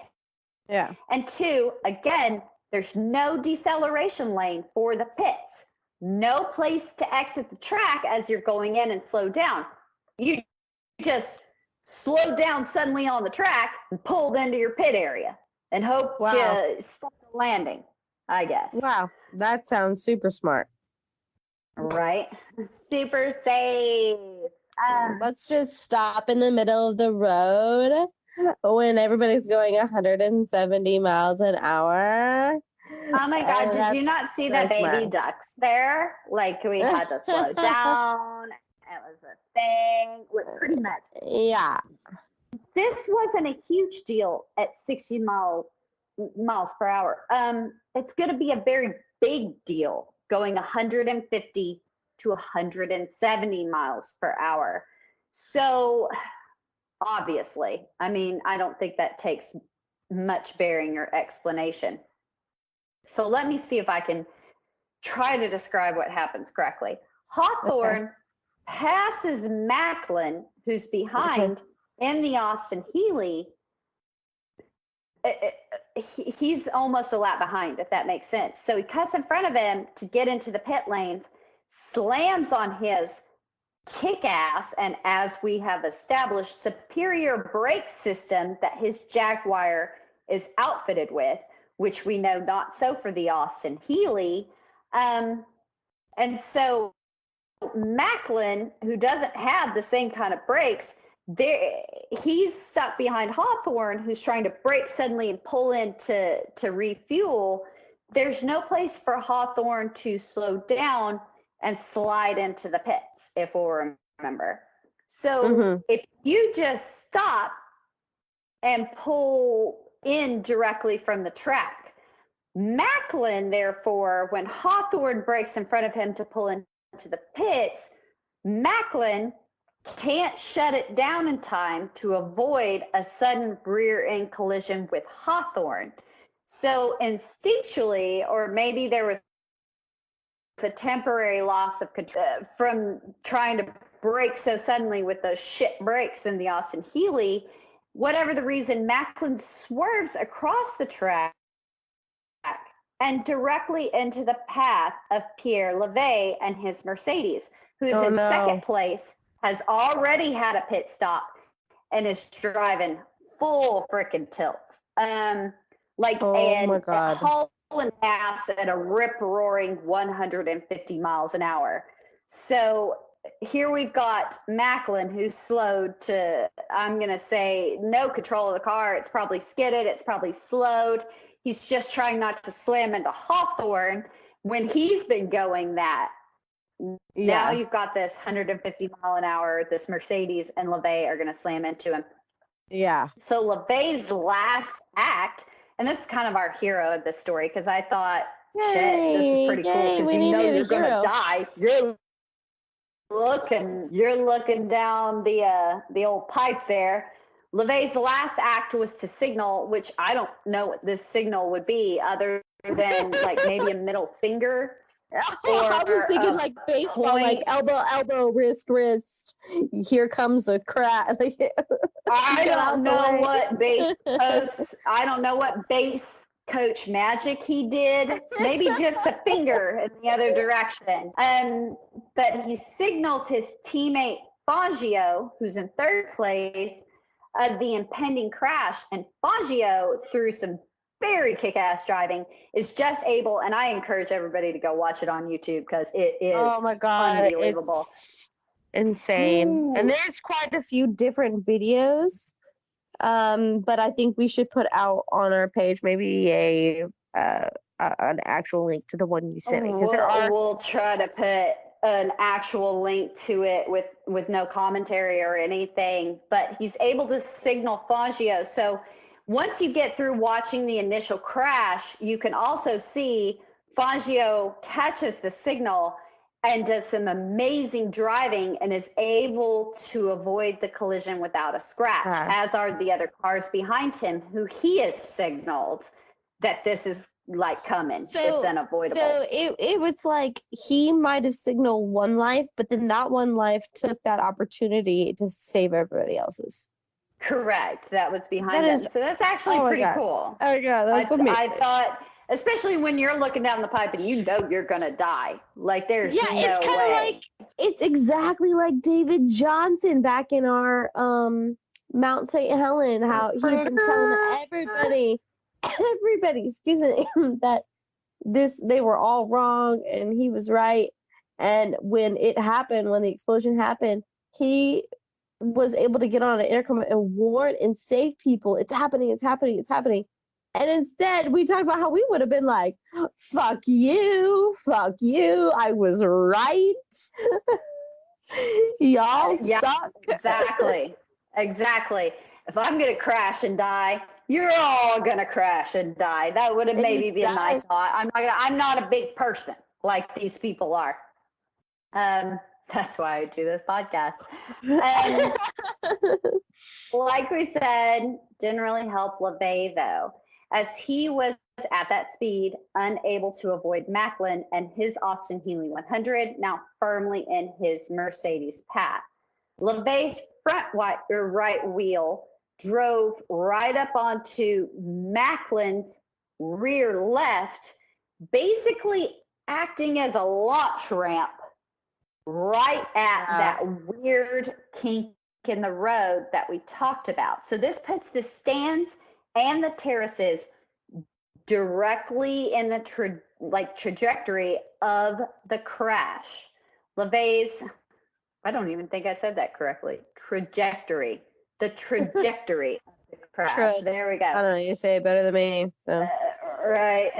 Yeah. And 2, again, there's no deceleration lane for the pits. No place to exit the track as you're going in and slow down. You just slowed down suddenly on the track and pulled into your pit area and hope to stop the landing, I guess. Wow. That sounds super smart. Right? Super safe. Let's just stop in the middle of the road when everybody's going 170 miles an hour. Oh my God, did you not see the baby ducks there? Like we had to slow down. It was a thing. Pretty much. Yeah. This wasn't a huge deal at 60 miles per hour. It's going to be a very big deal going 150 to 170 miles per hour. So obviously, I mean, I don't think that takes much bearing or explanation. So let me see if I can try to describe what happens correctly. Hawthorne passes Macklin, who's behind in the Austin Healey. He's almost a lap behind, if that makes sense. So he cuts in front of him to get into the pit lanes, slams on his kick-ass, and as we have established, superior brake system that his Jaguar is outfitted with, which we know not so for the Austin Healey. And so Macklin, who doesn't have the same kind of brakes, there he's stuck behind Hawthorne, who's trying to brake suddenly and pull in to refuel. There's no place for Hawthorne to slow down and slide into the pits, if we'll remember. So if you just stop and pull in directly from the track, Macklin, therefore, when Hawthorne breaks in front of him to pull into the pits, Macklin can't shut it down in time to avoid a sudden rear end collision with Hawthorne. So instinctually, or maybe there was a temporary loss of control from trying to brake so suddenly with those shit brakes in the Austin Healey, whatever the reason, Macklin swerves across the track and directly into the path of Pierre Levay and his Mercedes, who's in second place, has already had a pit stop, and is driving full freaking tilt. Hauling ass at a rip-roaring 150 miles an hour. So here we've got Macklin, who's slowed to, I'm going to say, no control of the car. It's probably skidded. It's probably slowed. He's just trying not to slam into Hawthorne when he's been going that. Now you've got this 150 mile an hour, this Mercedes and LeVay are going to slam into him. Yeah. So LeVay's last act, and this is kind of our hero of this story, because I thought, shit, this is pretty cool, because you know you're going to die. You're looking down the old pipe there. LeVay's last act was to signal, which I don't know what this signal would be other than like maybe a middle finger. I was thinking like baseball, like elbow, wrist. Here comes a crack. I don't know what base coach magic he did. Maybe just a finger in the other direction. But he signals his teammate Fangio, who's in third place, of the impending crash, and Fangio, through some very kick-ass driving, is just able, and I encourage everybody to go watch it on YouTube because it is unbelievable. It's insane. Ooh. And there's quite a few different videos, but I think we should put out on our page maybe an actual link to the one you sent me, because we'll try to put an actual link to it with no commentary or anything, but he's able to signal Fangio. So once you get through watching the initial crash, you can also see Fangio catches the signal and does some amazing driving and is able to avoid the collision without a scratch, as are the other cars behind him, who he has signaled that this is like coming. It's unavoidable. So it was like he might have signaled one life, but then that one life took that opportunity to save everybody else's. Correct. That was behind them. So that's actually pretty cool. Oh yeah, that's amazing. I thought, especially when you're looking down the pipe and you know you're gonna die. Like there's no way. It's kind of like, it's exactly like David Johnson back in our Mount St. Helen, how he had been telling everybody, excuse me, that they were all wrong and he was right. And when it happened, when the explosion happened, he was able to get on an intercom and warn and save people. It's happening. And instead, we talked about how we would have been like, fuck you, I was right. Y'all suck. Exactly. If I'm going to crash and die, you're all going to crash and die. That would have maybe been my thought. I'm not a big person like these people are. That's why I do this podcast. And like we said, didn't really help LeVay, though, as he was at that speed, unable to avoid Macklin and his Austin Healey 100, now firmly in his Mercedes path. LeVay's front right wheel drove right up onto Macklin's rear left, basically acting as a launch ramp right at that weird kink in the road that we talked about. So this puts the stands and the terraces directly in the trajectory of the crash. LeVay's I don't even think I said that correctly. Trajectory. The trajectory of the crash. There we go. I don't know. You say it better than me. So Right.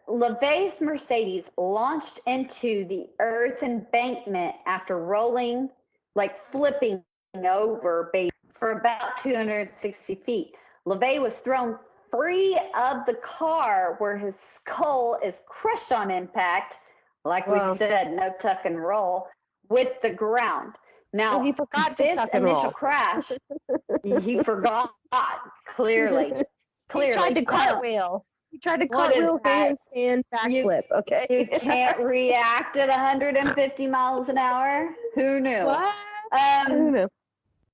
LeVay's Mercedes launched into the earth embankment after rolling, like flipping over for about 260 feet. LeVay was thrown free of the car where his skull is crushed on impact. Like we said, no tuck and roll with the ground. Now, he forgot this tuck and initial roll. crash, he forgot clearly. He tried to cartwheel. He tried to cartwheel, handstand, backflip. Okay. You can't react at 150 miles an hour. Who knew? What? Who knew?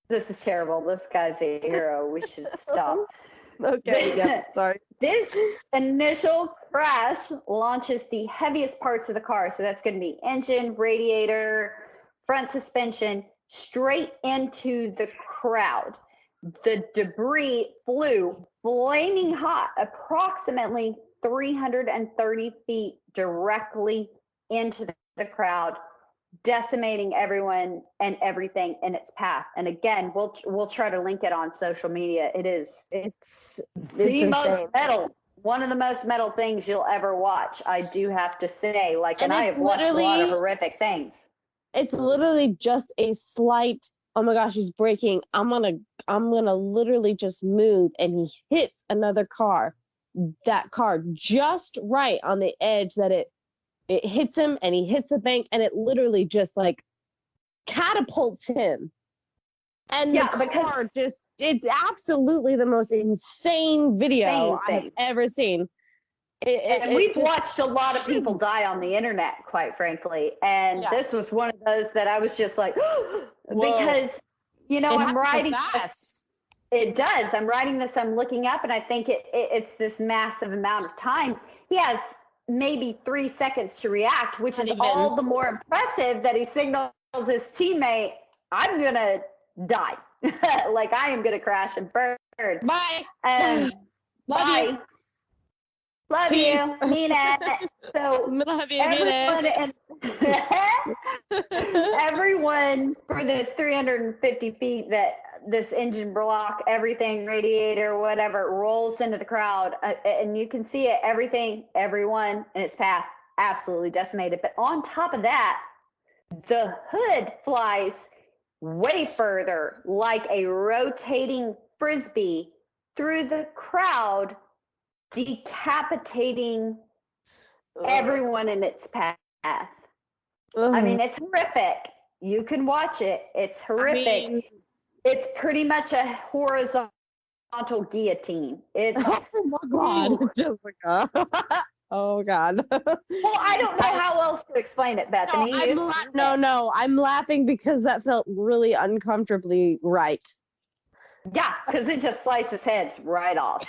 This is terrible. This guy's a hero. We should stop. Okay. Yeah. Sorry. This initial crash launches the heaviest parts of the car. So that's going to be engine, radiator, front suspension, straight into the crowd. The debris flew flaming hot, approximately 330 feet directly into the crowd, decimating everyone and everything in its path. And again, we'll try to link it on social media. It's the most metal, one of the most metal things you'll ever watch. I do have to say, and I have watched a lot of horrific things. It's literally just a slight, oh my gosh, he's braking. I'm gonna literally just move, and he hits another car. That car just right on the edge that it hits him, and he hits the bank, and it literally just like catapults him. And the car it's absolutely the most insane video I've ever seen. And we've watched a lot of people die on the internet, quite frankly. And this was one of those that I was just like, because, I'm writing this. It does. I'm writing this. I'm looking up, and I think it's this massive amount of time. He has maybe 3 seconds to react, which is all the more impressive that he signals his teammate, I'm going to die. Like, I am going to crash and burn. Bye. Bye. You. Love Peace. you. Mean it. So everyone for this 350 feet that this engine block, everything, radiator, whatever, rolls into the crowd. And you can see it, everyone in its path, absolutely decimated. But on top of that, the hood flies way further, like a rotating frisbee through the crowd, decapitating everyone in its path. I mean, it's horrific. You can watch it. It's horrific. It's pretty much a horizontal guillotine. It's oh my god, Jessica. Oh god. Well, I don't know how else to explain it, Bethany. I'm laughing because that felt really uncomfortably right. Yeah, because it just slices heads right off.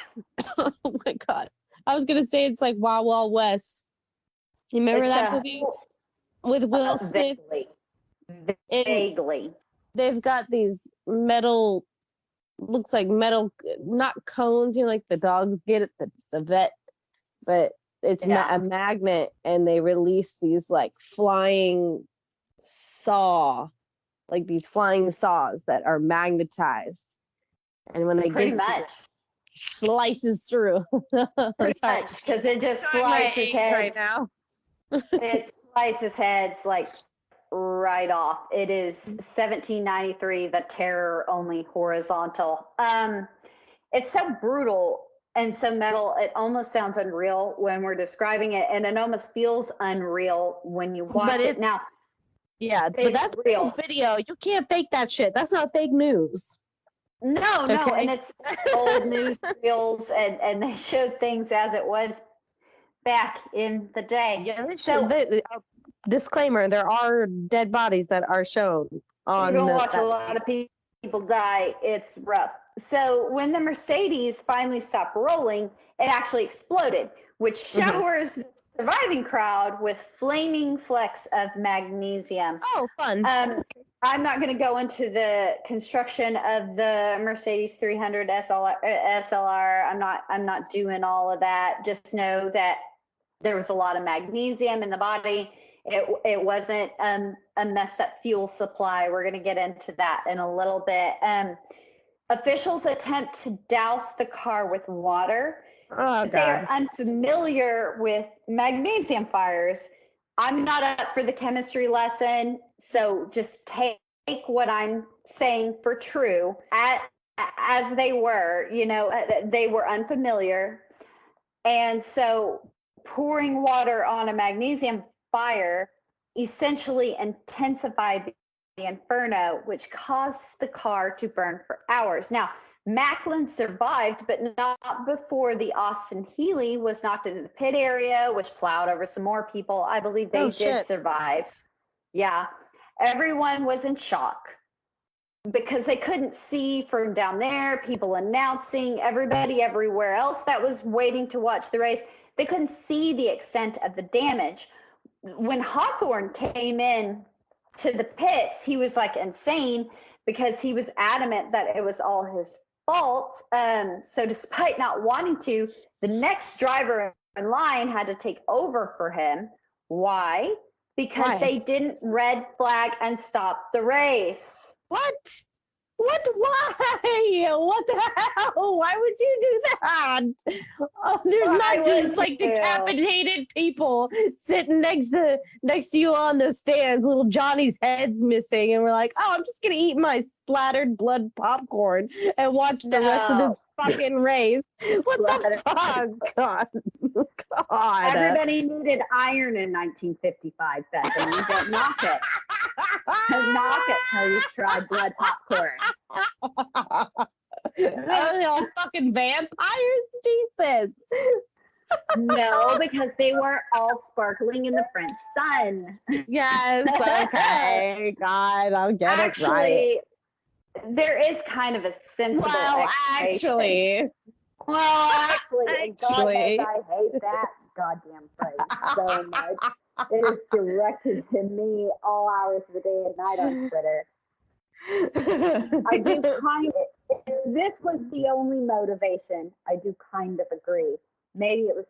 Oh my god. I was gonna say it's like Wild Wild West. You remember that movie with Will Smith? Vaguely. They've got these metal, looks like metal, not cones, like the dogs get at the vet, but it's a magnet, and they release these like flying these flying saws that are magnetized. And when they slices through. Pretty much, because it just slices heads right now. It slices heads like right off. It is 1793, the terror only horizontal. It's so brutal and so metal. It almost sounds unreal when we're describing it, and it almost feels unreal when you watch it. Now, but that's real video. You can't fake that shit. That's not fake news. No, and it's old newsreels, and they showed things as it was back in the day. Yeah, disclaimer: there are dead bodies that are shown on. You're gonna watch a lot of people die. It's rough. So when the Mercedes finally stopped rolling, it actually exploded, which showers the surviving crowd with flaming flecks of magnesium. Oh, fun! I'm not going to go into the construction of the Mercedes 300 SLR. I'm not doing all of that. Just know that there was a lot of magnesium in the body, It wasn't a messed up fuel supply. We're going to get into that in a little bit. Officials attempt to douse the car with water. Oh, But they are God. unfamiliar with magnesium fires. I'm not up for the chemistry lesson, so just take what I'm saying for true as they were. They were unfamiliar. And so pouring water on a magnesium fire essentially intensified the inferno, which caused the car to burn for hours. Now, Macklin survived, but not before the Austin Healey was knocked into the pit area, which plowed over some more people. I believe they did survive. Yeah. Everyone was in shock because they couldn't see from down there, people announcing, everybody everywhere else that was waiting to watch the race. They couldn't see the extent of the damage. When Hawthorne came in to the pits, he was like insane because he was adamant that it was all his fault. So despite not wanting to, the next driver in line had to take over for him. Why? Because they didn't red flag and stop the race. What? Why? What the hell? Why would you do that? Oh, there's not just like decapitated people sitting next to you on the stands. Little Johnny's head's missing, and we're like, oh, I'm just gonna eat my splattered blood popcorn and watch the rest of this fucking race. What the fuck? God. Everybody needed iron in 1955, Bethany. Don't knock it. Don't knock it till you try blood popcorn. Are they all fucking vampires? Jesus. No, because they were all sparkling in the French sun. Yes, okay. God, I'll get it right. There is kind of a sensible explanation. Actually, and God knows I hate that goddamn phrase so much. It is directed to me all hours of the day and night on Twitter. I do if this was the only motivation, I do kind of agree. Maybe it was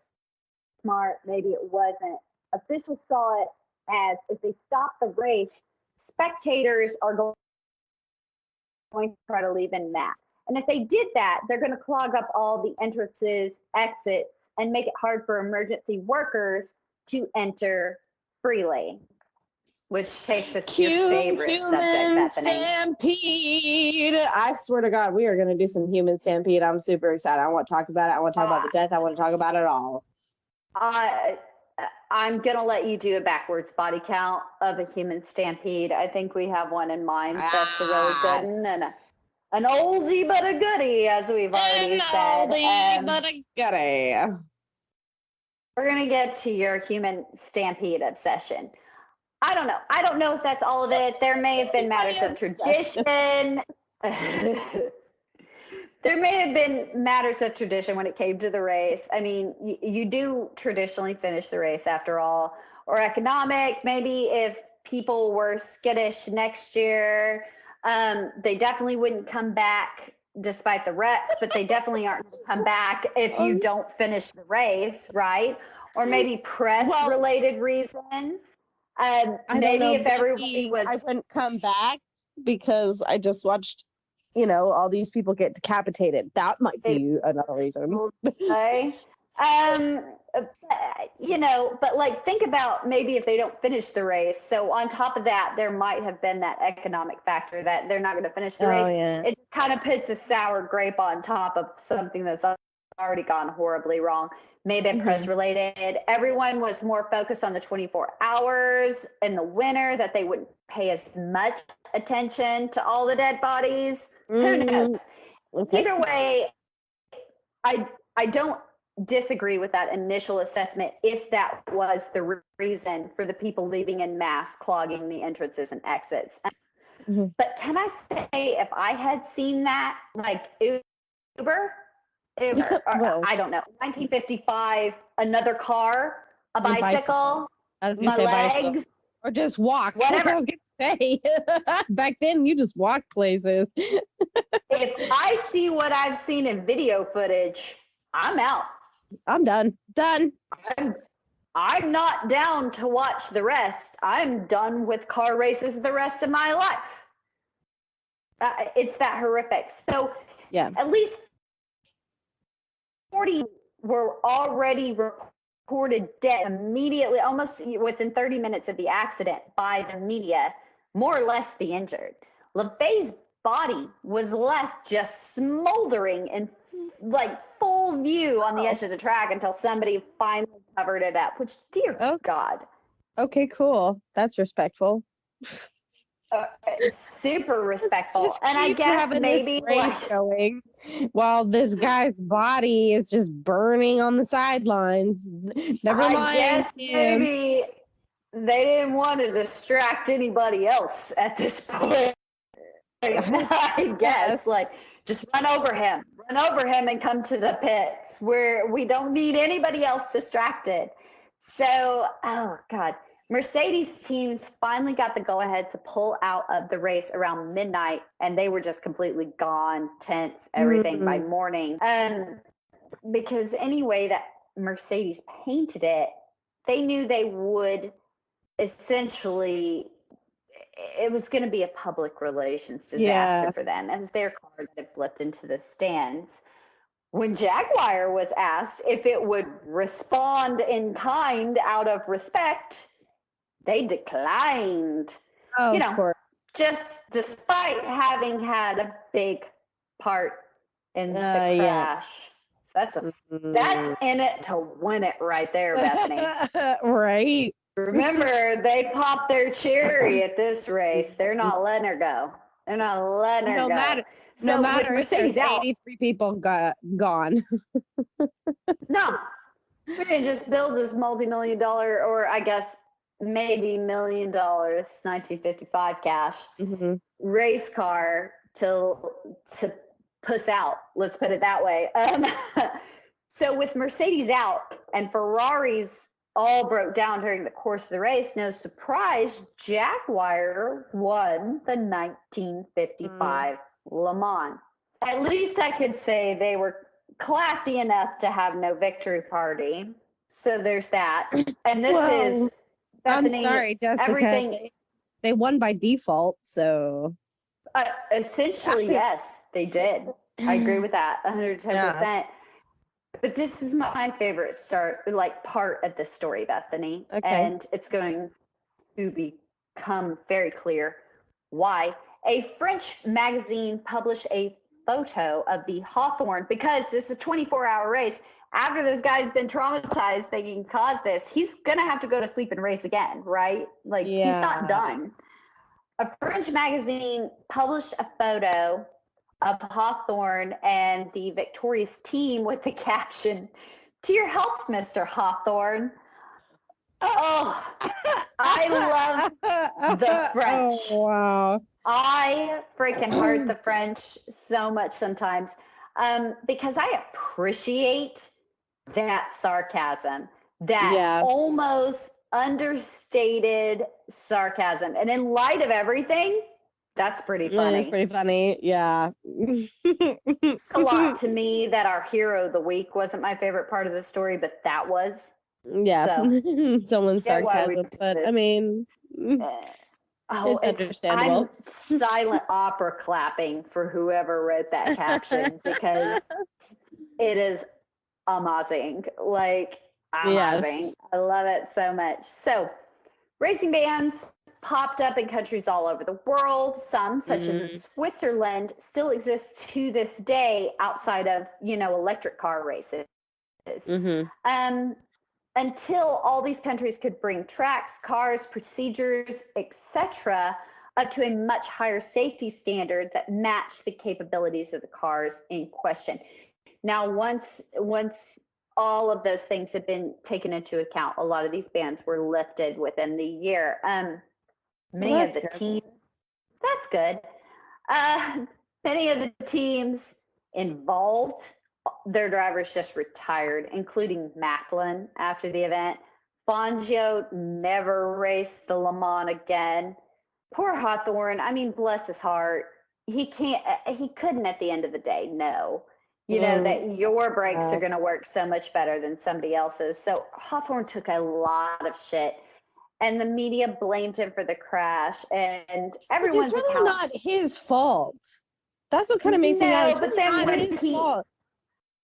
smart, maybe it wasn't. Officials saw it as if they stop the race, spectators are going to try to leave en masse. And if they did that, they're going to clog up all the entrances, exits, and make it hard for emergency workers to enter freely. Which takes us to your favorite subject, Bethany. Stampede. I swear to God, we are going to do some human stampede. I'm super excited. I want to talk about it. I want to talk about the death. I want to talk about it all. I'm going to let you do a backwards body count of a human stampede. I think we have one in mind. That's a really good one. And an oldie but a goodie, as we've already said. An oldie but a goodie. We're going to get to your human stampede obsession. I don't know. I don't know if that's all of it. There may have been matters of tradition. There may have been matters of tradition when it came to the race. I mean, you do traditionally finish the race after all. Or economic, maybe if people were skittish next year, they definitely wouldn't come back despite the reps, but they definitely aren't going to come back if you don't finish the race, right? Or maybe press-related reasons. Maybe if everybody was... I wouldn't come back because I just watched, all these people get decapitated. That might be another reason. Okay. But like, think about maybe if they don't finish the race. So on top of that, there might have been that economic factor that they're not going to finish the race. Yeah. It kind of puts a sour grape on top of something that's already gone horribly wrong. Maybe press related. Everyone was more focused on the 24 hours in the winter, that they wouldn't pay as much attention to all the dead bodies. Who knows? Okay. Either way, I don't disagree with that initial assessment if that was the reason for the people leaving en masse, clogging the entrances and exits. But can I say, if I had seen that, like Uber, or, I don't know, 1955, another car, a bicycle, my legs, or just walk. Whatever. I was gonna say. Back then, you just walked places. If I see what I've seen in video footage, I'm out. I'm done. I'm not down to watch the rest. I'm done with car races the rest of my life. It's that horrific. So Yeah. at least 40 were already reported dead immediately, almost within 30 minutes of the accident by the media, more or less the injured. LaVey's body was left just smoldering in like full view on the edge of the track until somebody finally covered it up, which, dear God. Okay, cool. That's respectful. Super respectful. Just and I keep guess having maybe this race going while this guy's body is just burning on the sidelines. Never mind. I guess maybe they didn't want to distract anybody else at this point. I guess, like, just run over him and come to the pits where we don't need anybody else distracted. So, oh God, Mercedes teams finally got the go-ahead to pull out of the race around midnight, and they were just completely gone, tents, everything by morning. Because anyway that Mercedes painted it, they knew they would essentially, it was going to be a public relations disaster for them. It was their car that had flipped into the stands. When Jaguar was asked if it would respond in kind out of respect, they declined. Oh, of course. Just despite having had a big part in the crash. So that's in it to win it right there, Bethany. Right. Remember, they popped their cherry at this race. They're not letting her go. They're not letting her go. No matter if there's 83 people gone. No. We're going to just build this multi-million-dollar, or I guess maybe $1 million, 1955 cash, race car to puss out. Let's put it that way. So with Mercedes out and Ferraris all broke down during the course of the race, no surprise, Jaguar won the 1955 Le Mans. At least I could say they were classy enough to have no victory party. So there's that. And this is Bethany, I'm sorry, Jessica. Everything they won by default, so essentially, yes, they did. I agree with that 110%. Yeah. But this is my favorite part of the story, Bethany. Okay. And it's going to become very clear why. A French magazine published a photo of the Hawthorne, because this is a 24-hour race. After this guy's been traumatized thinking cause this, he's going to have to go to sleep and race again, right? Like, he's not done. A French magazine published a photo of Hawthorne and the victorious team with the caption, "To your health, Mr. Hawthorne." Oh, I love the French. Oh, wow. I freaking heart the French so much sometimes, because I appreciate that sarcasm, that almost understated sarcasm. And in light of everything, that's pretty funny. It's pretty funny, yeah. It's a lot to me that our hero of the week wasn't my favorite part of the story, but that was. Yeah, so, someone's sarcasm, but I mean, it's understandable. I'm silent opera clapping for whoever wrote that caption, because it is amazing. Like, amazing. Yes. I love it so much. So, racing bans popped up in countries all over the world. Some, such as in Switzerland, still exist to this day outside of, electric car races. Until all these countries could bring tracks, cars, procedures, etc., up to a much higher safety standard that matched the capabilities of the cars in question. Now, once all of those things had been taken into account, a lot of these bans were lifted within the year. Many of the teams, that's good. Many of the teams involved, their drivers just retired, including Macklin after the event. Fangio never raced the Le Mans again. Poor Hawthorne. I mean, bless his heart. He couldn't at the end of the day, no. you know, that your brakes are going to work so much better than somebody else's. So Hawthorne took a lot of shit, and the media blamed him for the crash, and everyone's It's really not his fault. That's what kind of makes me mad. It's but then not his fault.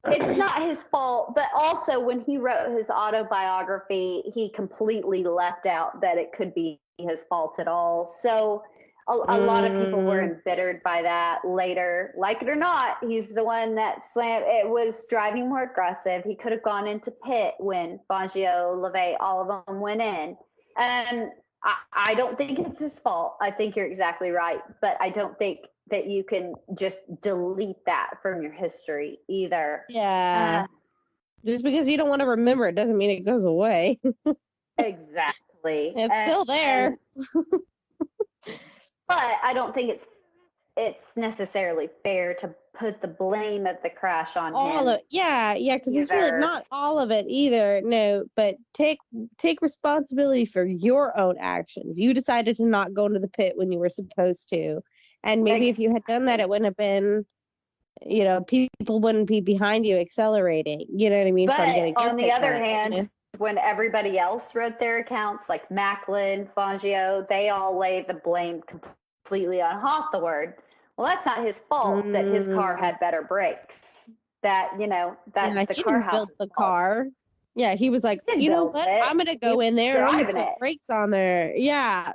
It's not his fault, but also when he wrote his autobiography, he completely left out that it could be his fault at all. So a lot of people were embittered by that later. Like it or not, he's the one that slammed. It was driving more aggressive. He could have gone into pit when Fangio, LeVay, all of them went in. And I don't think it's his fault. I think you're exactly right, but I don't think that you can just delete that from your history either. Yeah. Just because you don't want to remember it doesn't mean it goes away. Exactly. It's still there. But I don't think it's necessarily fair to put the blame of the crash on him. Yeah, because it's really not all of it either. No, but take responsibility for your own actions. You decided to not go into the pit when you were supposed to. And maybe if you had done that, it wouldn't have been, you know, people wouldn't be behind you accelerating. You know what I mean? But on the other hand, when everybody else wrote their accounts, like Macklin, Fangio, they all lay the blame completely on Hawthorne. Well, that's not his fault that his car had better brakes. That, you know, that's the car house. Built the car. Yeah, he was like, you know what? I'm going to go in there and I'm going to put brakes on there. Yeah.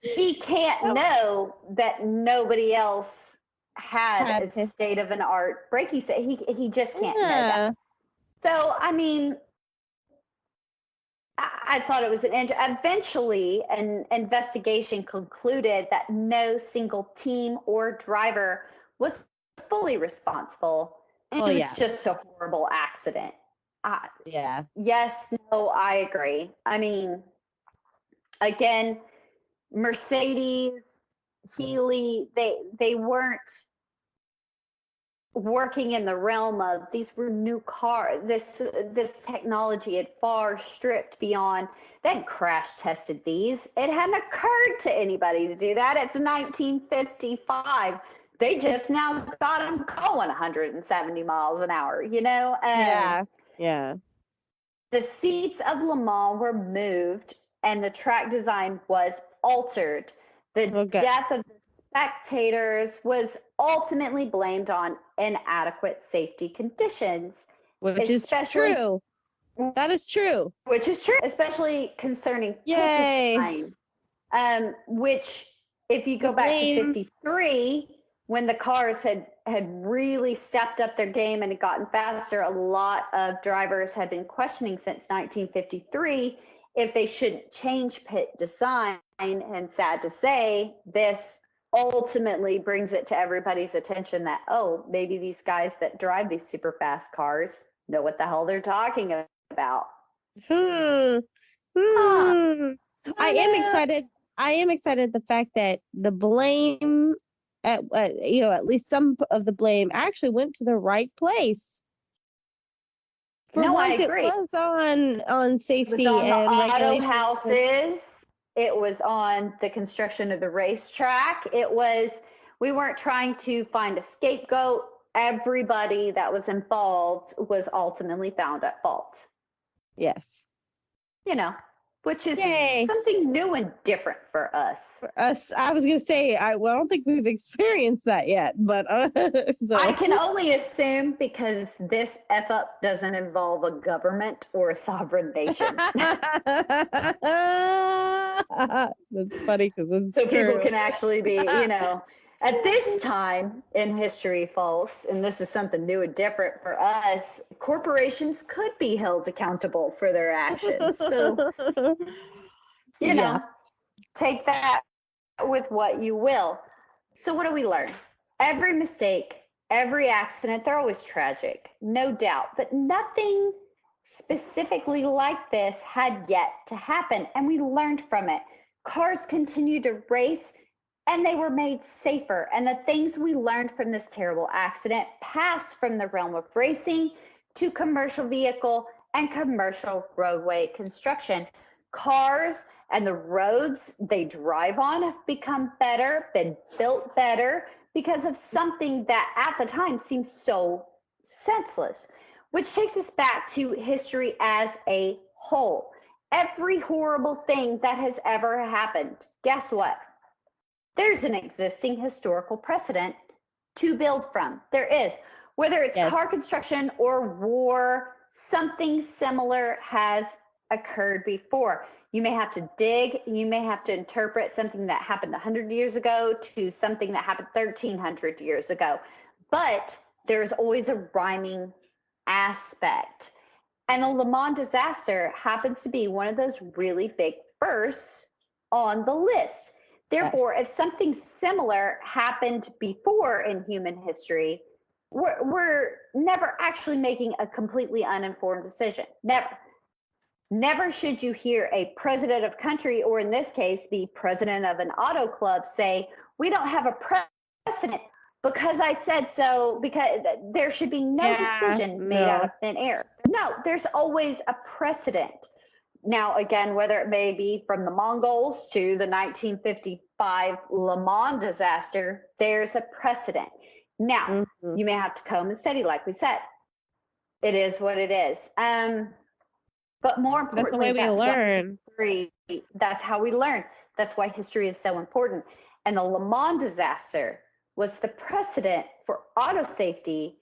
He can't know that nobody else had a state-of-the-art braking system. He just can't know that. So, I mean, I thought it was eventually an investigation concluded that no single team or driver was fully responsible. And it was just a horrible accident. Yes, no, I agree. I mean, again, Mercedes, Healy, they weren't working in the realm of these were new cars. This technology had far stripped beyond. They hadn't crash tested these. It hadn't occurred to anybody to do that. It's 1955. They just now got them going 170 miles an hour, you know? Yeah. The seats of Le Mans were moved and the track design was altered. The death of the spectators was ultimately blamed on inadequate safety conditions. Which is true. That is true. Which is true, especially concerning pit design. Which, if you go back to 53, when the cars had really stepped up their game and had gotten faster, a lot of drivers had been questioning since 1953 if they shouldn't change pit design. And sad to say, this ultimately brings it to everybody's attention that, oh, maybe these guys that drive these super fast cars know what the hell they're talking about. I am excited. I am excited the fact that the blame, at least some of the blame actually went to the right place. I agree. It was on safety it was on and the auto houses. It was on the construction of the racetrack. We weren't trying to find a scapegoat. Everybody that was involved was ultimately found at fault. Yes. You know, which is something new and different for us. I was going to say, I don't think we've experienced that yet, but so. I can only assume because this F up doesn't involve a government or a sovereign nation. That's funny because it's so true. People can actually be, you know, at this time in history, folks, and this is something new and different for us, corporations could be held accountable for their actions. So, you know, take that with what you will. So what do we learn? Every mistake, every accident, they're always tragic, no doubt, but nothing specifically like this had yet to happen, and we learned from it. Cars continued to race, and they were made safer. And the things we learned from this terrible accident passed from the realm of racing to commercial vehicle and commercial roadway construction. Cars and the roads they drive on have become better, been built better because of something that at the time seemed so senseless, which takes us back to history as a whole. Every horrible thing that has ever happened, guess what? There's an existing historical precedent to build from. There is. Whether it's car construction or war, something similar has occurred before. You may have to dig, you may have to interpret something that happened 100 years ago to something that happened 1,300 years ago. But there's always a rhyming aspect. And the Le Mans disaster happens to be one of those really big firsts on the list. Therefore, if something similar happened before in human history, we're never actually making a completely uninformed decision. Never. Never should you hear a president of country, or in this case, the president of an auto club say, we don't have a precedent because I said so, because there should be no decision made out of thin air. No, there's always a precedent. Now, again, whether it may be from the Mongols to the 1955 Le Mans disaster, there's a precedent. Now, you may have to comb and study, like we said. It is what it is. But more importantly, that's the way we learn. That's how we learn. That's why history is so important. And the Le Mans disaster was the precedent for auto safety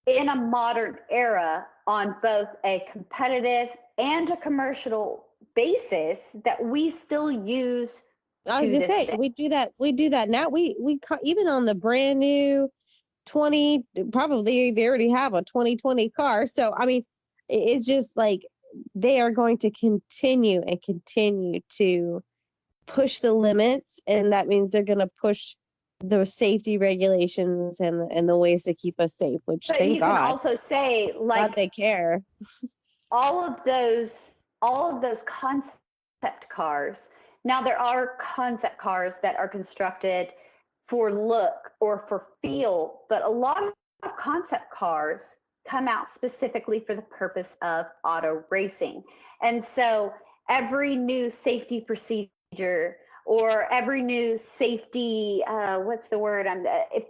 in a modern era on both a competitive and a commercial basis that we still use. I was gonna say day. we do that now. We even on the brand new 20, probably they already have a 2020 car. So I mean, it's just like they are going to continue to push the limits, and that means they're going to push the safety regulations and the ways to keep us safe. Which but thank you God. Can also say like God they care. all of those concept cars. Now there are concept cars that are constructed for look or for feel, but a lot of concept cars come out specifically for the purpose of auto racing. And so every new safety procedure or every new safety,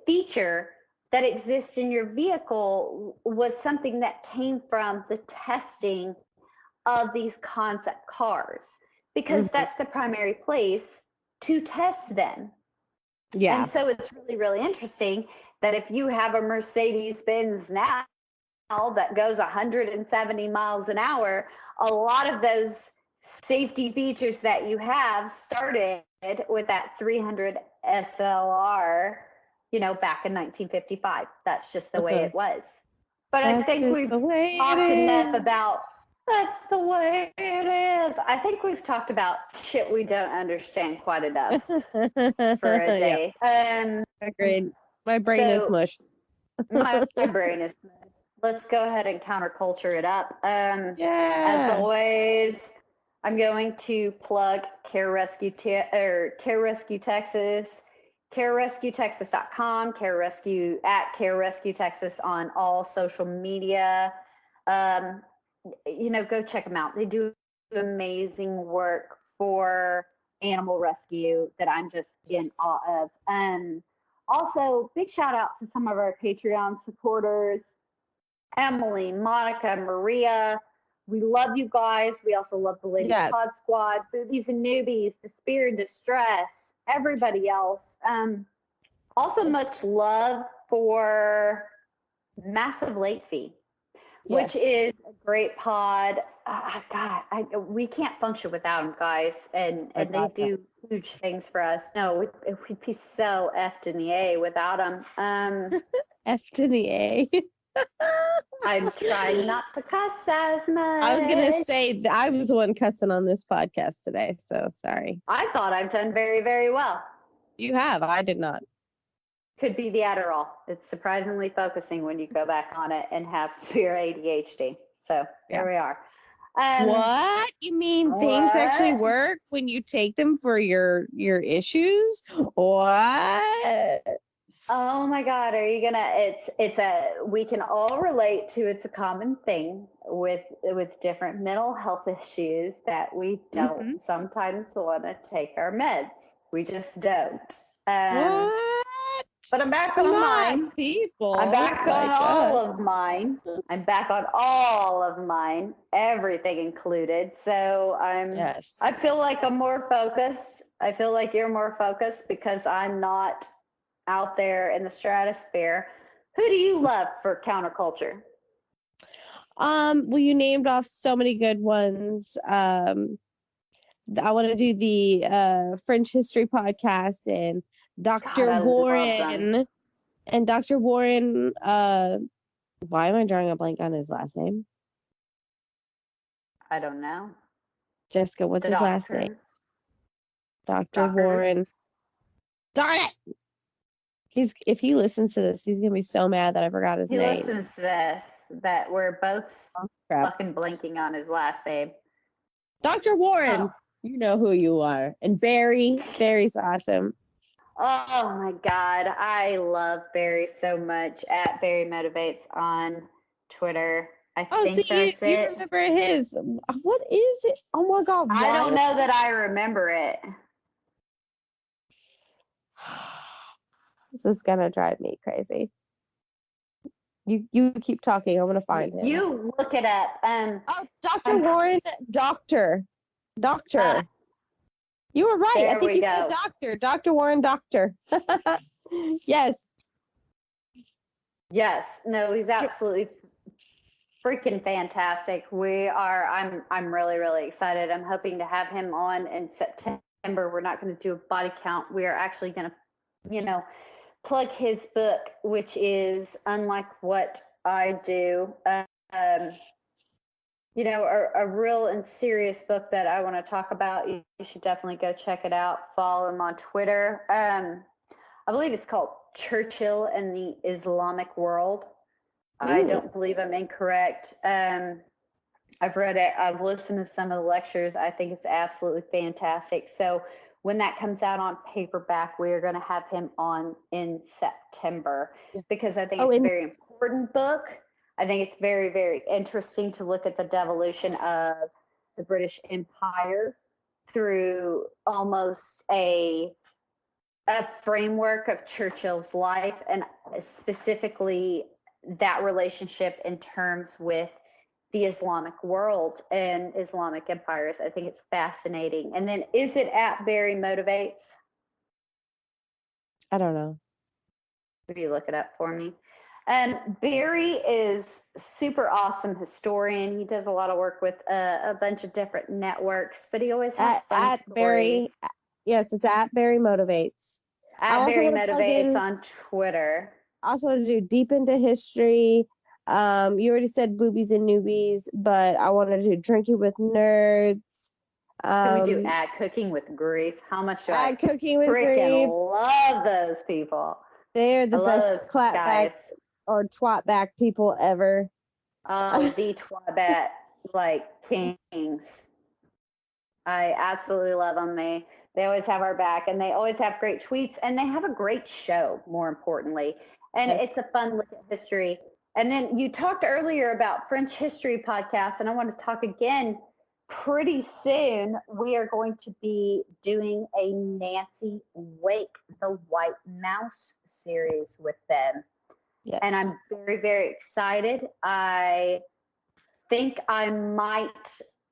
feature that exists in your vehicle was something that came from the testing of these concept cars, because that's the primary place to test them. Yeah. And so it's really, really interesting that if you have a Mercedes-Benz now that goes 170 miles an hour, a lot of those safety features that you have started with that 300 SLR, back in 1955. That's just the way it was. But I think we've talked enough about that's the way it is. I think we've talked about shit we don't understand quite enough for a day. Agreed. My brain is mush. my brain is mush. Let's go ahead and counterculture it up. As always, I'm going to plug Care Rescue Texas, carerescuetexas.com, Care Rescue at Care Rescue Texas on all social media. Go check them out. They do amazing work for animal rescue that I'm just in awe of. Also, big shout out to some of our Patreon supporters, Emily, Monica, Maria. We love you guys. We also love the Lady Pod Squad, Boobies and Newbies, Despair and Distress, everybody else. Also, much love for Massive Late Fee, which is a great pod. We can't function without them, guys. And they do huge things for us. No, we'd be so effed in the A without them. Effed in the A. I'm trying not to cuss as much. I was going to say, I was the one cussing on this podcast today, so sorry. I thought I've done very, very well. You have. I did not. Could be the Adderall. It's surprisingly focusing when you go back on it and have severe ADHD. So there we are. What? You mean things actually work when you take them for your issues? What? Oh my God, are you gonna, we can all relate to, it's a common thing with different mental health issues that we don't sometimes want to take our meds. We just don't. What? But I'm back Come on on, mine. people. I'm back Oh on my all God. of mine. I'm back on all of mine, everything included. So Yes. I feel like I'm more focused. I feel like you're more focused because I'm not out there in the stratosphere. Who do you love for counterculture? Well, you named off so many good ones. I want to do the French history podcast and God, Dr. I love them. Warren and Dr. Warren. Why am I drawing a blank on his last name? I don't know. Jessica, what's The his last name? doctor. Dr. Doctor. Warren. Darn it! If he listens to this, he's gonna be so mad that I forgot his He name. listens to this, that we're both Oh, crap. fucking blanking on his last name. Dr. Warren, Oh. you know who you are. And Barry's awesome. Oh my God. I love Barry so much. At Barry Motivates on Twitter. I Oh, think see, that's you it. remember his. What is it? Oh my God. I don't know that I remember it. This is gonna drive me crazy. You keep talking. I'm gonna find him. You look it up. Oh, Dr. Warren, doctor. You were right. I There think we you go. said doctor. Dr. Warren, doctor. Yes. Yes. No, he's absolutely freaking fantastic. I'm really, really excited. I'm hoping to have him on in September. We're not going to do a body count. We are actually going to, plug his book, which is unlike what I do. A real and serious book that I want to talk about. You should definitely go check it out. Follow him on Twitter. I believe it's called Churchill and the Islamic World. I don't believe I'm incorrect. I've read it. I've listened to some of the lectures. I think it's absolutely fantastic. So when that comes out on paperback, we are going to have him on in September because I think it's a very important book. I think it's very, very interesting to look at the devolution of the British Empire through almost a framework of Churchill's life, and specifically that relationship in terms with the Islamic world and Islamic empires. I think it's fascinating. And then is it at Barry Motivates? I don't know. Will you look it up for me? Barry is super awesome historian. He does a lot of work with a bunch of different networks, but he always has fun stories. Barry. Yes, it's at Barry Motivates. At Barry Motivates on Twitter. I also want to do Deep into History. You already said Boobies and Newbies, but I want to do Drinking with Nerds. Can we do At Cooking with Grief? How much do I Cooking with freaking Grief. love those people? They're the best clapback or twatback people ever. Oh, the twatback kings. I absolutely love them. They always have our back, and they always have great tweets, and they have a great show, more importantly. And it's a fun look at history. And then you talked earlier about French history podcasts, and I want to talk again pretty soon. We are going to be doing a Nancy Wake, the White Mouse series with them. Yes. And I'm very, very excited. I think I might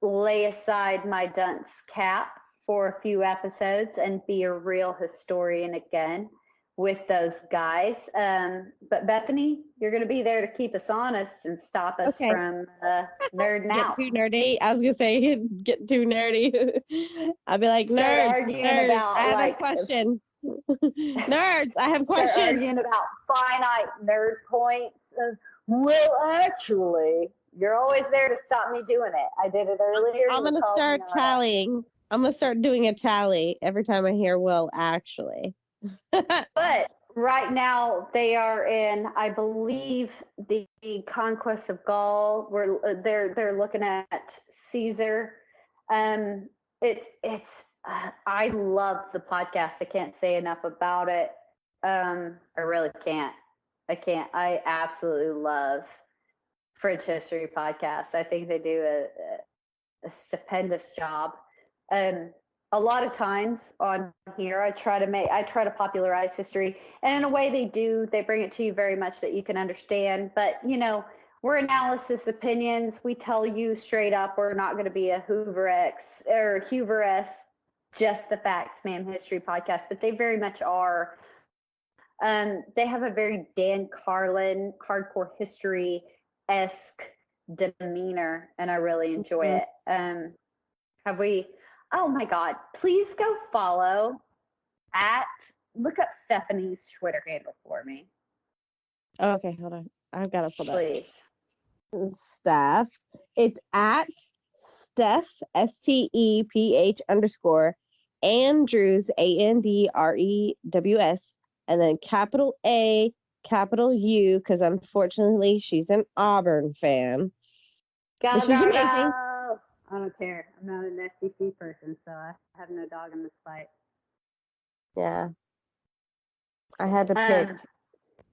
lay aside my dunce cap for a few episodes and be a real historian again with those guys. But Bethany, you're going to be there to keep us honest and stop us from nerding out. Get too nerdy. I was going to say, get too nerdy. I'll be like, nerds, about, I have a question. Nerds, I have questions. Start arguing about finite nerd points. Well, actually, you're always there to stop me doing it. I did it earlier. I'm going to start tallying. I'm going to start doing a tally every time I hear "well, actually." But right now they are in, I believe, the conquest of Gaul. Where they're looking at Caesar. It's I love the podcast. I can't say enough about it. I really can't. I absolutely love French history podcasts. I think they do a stupendous job. A a lot of times on here, I try to popularize history, and in a way they bring it to you very much that you can understand. But, we're analysis opinions. We tell you straight up, we're not going to be a Hoover-esque, just the facts, ma'am, history podcast, but they very much are. They have a very Dan Carlin, hardcore history-esque demeanor, and I really enjoy it. Oh my God, please go look up Stephanie's Twitter handle for me. Oh, okay, hold on. I've got to pull that. Please. Steph. It's at Steph, STEPH _ Andrews, ANDREWS, and then capital A, capital U, because unfortunately she's an Auburn fan. But she's amazing. I don't care. I'm not an SEC person, so I have no dog in this fight. Yeah. I had to pick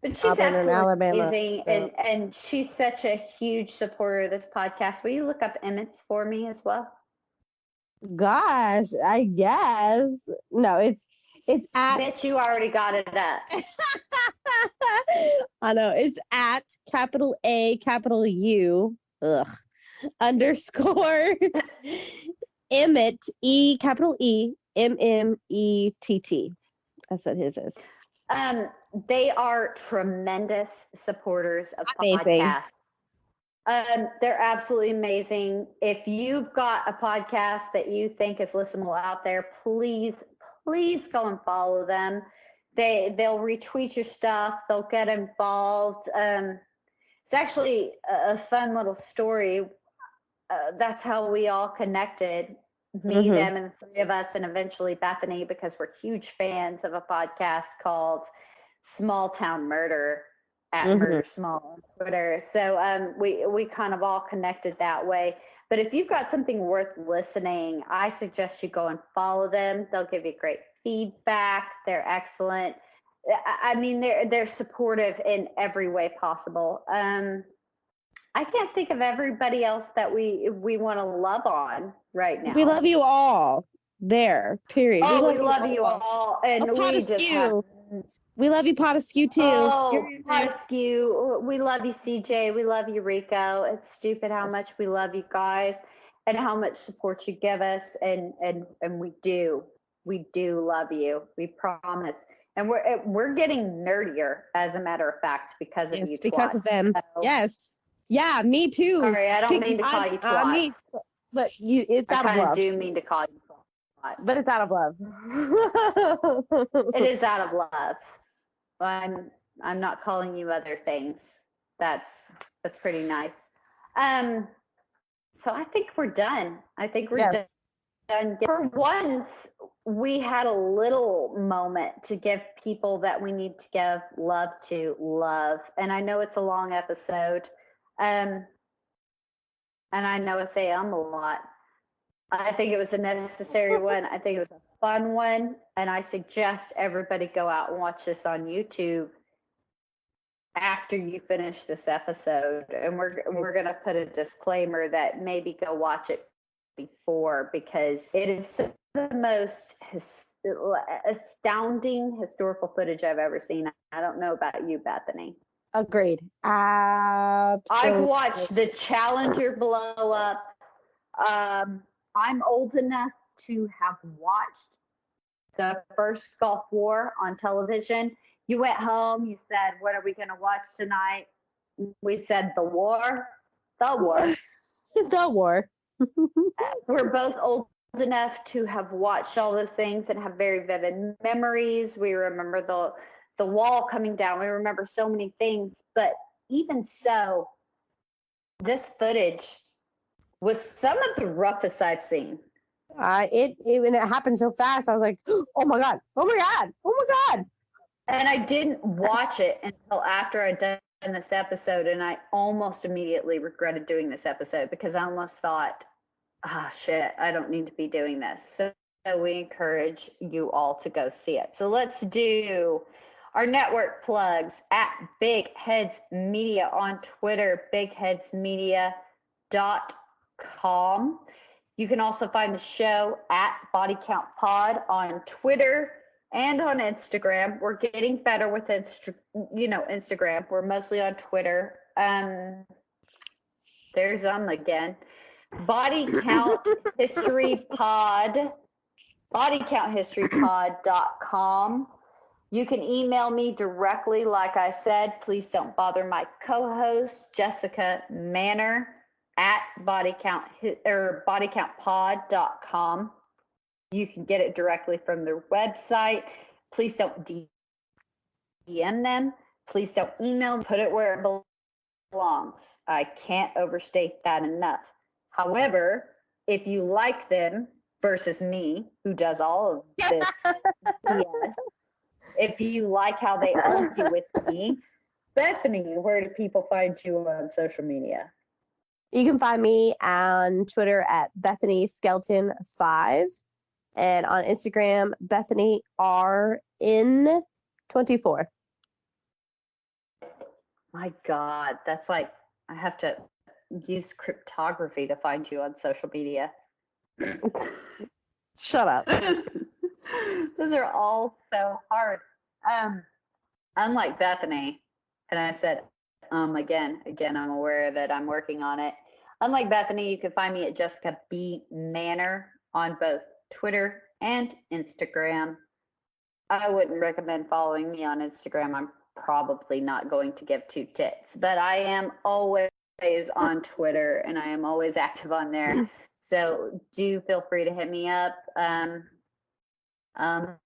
but she's Auburn and absolutely Alabama, amazing, so. and she's such a huge supporter of this podcast. Will you look up Emmett's for me as well? Gosh, I guess. No, it's at. Bet you already got it up. I know. It's at capital A, capital U, underscore Emmett, capital E, MMETT. That's what his is. They are tremendous supporters of podcasts. They're absolutely amazing. If you've got a podcast that you think is listenable out there, please go and follow them. They'll retweet your stuff. They'll get involved. It's actually a fun little story. That's how we all connected. Me, them, and the three of us, and eventually Bethany, because we're huge fans of a podcast called Small Town Murder at Murder Small on Twitter. So we kind of all connected that way. But if you've got something worth listening, I suggest you go and follow them. They'll give you great feedback. They're excellent. I mean, they're supportive in every way possible. I can't think of everybody else that we want to love on right now. We love you all. There. Period. Oh, we love you all. And we just have... We love you, Potaskew, too. Oh, Potaskew. We love you, CJ. We love you, Rico. It's stupid how much we love you guys and how much support you give us. And we do. We do love you. We promise. And we're getting nerdier, as a matter of fact, because of you. Because of them. So, yes. Yeah, me too. Sorry, I don't mean to call you twat. But it's out of love. I do mean to call you twat. But it's out of love. It is out of love. I'm not calling you other things. That's pretty nice. So I think we're done. I think we're done. For once, we had a little moment to give people that we need to give love to love. And I know it's a long episode. And I know I say a lot. I think it was a necessary one. I think it was a fun one. And I suggest everybody go out and watch this on YouTube after you finish this episode. And we're going to put a disclaimer that maybe go watch it before, because it is the most astounding historical footage I've ever seen. I don't know about you, Bethany. Agreed. Absolutely. I've watched the Challenger blow up. I'm old enough to have watched the first Gulf War on television. You went home, you said, what are we going to watch tonight? We said the war. The war. The war. We're both old enough to have watched all those things and have very vivid memories. We remember the wall coming down. We remember so many things. But even so, this footage was some of the roughest I've seen. When it happened so fast, I was like, oh my God, oh my God, oh my God. And I didn't watch it until after I'd done this episode, and I almost immediately regretted doing this episode because I almost thought, shit, I don't need to be doing this. So we encourage you all to go see it. So let's do our network plugs at Big Heads Media on Twitter, bigheadsmedia.com. You can also find the show at Body Count Pod on Twitter and on Instagram. We're getting better with Instagram. We're mostly on Twitter. There's again. Body Count History Pod, bodycounthistorypod.com. You can email me directly, like I said. Please don't bother my co-host, Jessica Manor, at bodycountpod.com. You can get it directly from their website. Please don't DM them. Please don't email. Put it where it belongs. I can't overstate that enough. However, if you like them versus me, who does all of this, yes, if you like how they argue with me, Bethany, where do people find you on social media? You can find me on Twitter at Bethany Skelton 5 and on Instagram, Bethany RN24. My God, that's like, I have to use cryptography to find you on social media. Shut up. Those are all so hard. Unlike Bethany, and I said, again, I'm aware that I'm working on it. Unlike Bethany, you can find me at Jessica B. Manor on both Twitter and Instagram. I wouldn't recommend following me on Instagram. I'm probably not going to give two tits, but I am always on Twitter and I am always active on there. So do feel free to hit me up. We're not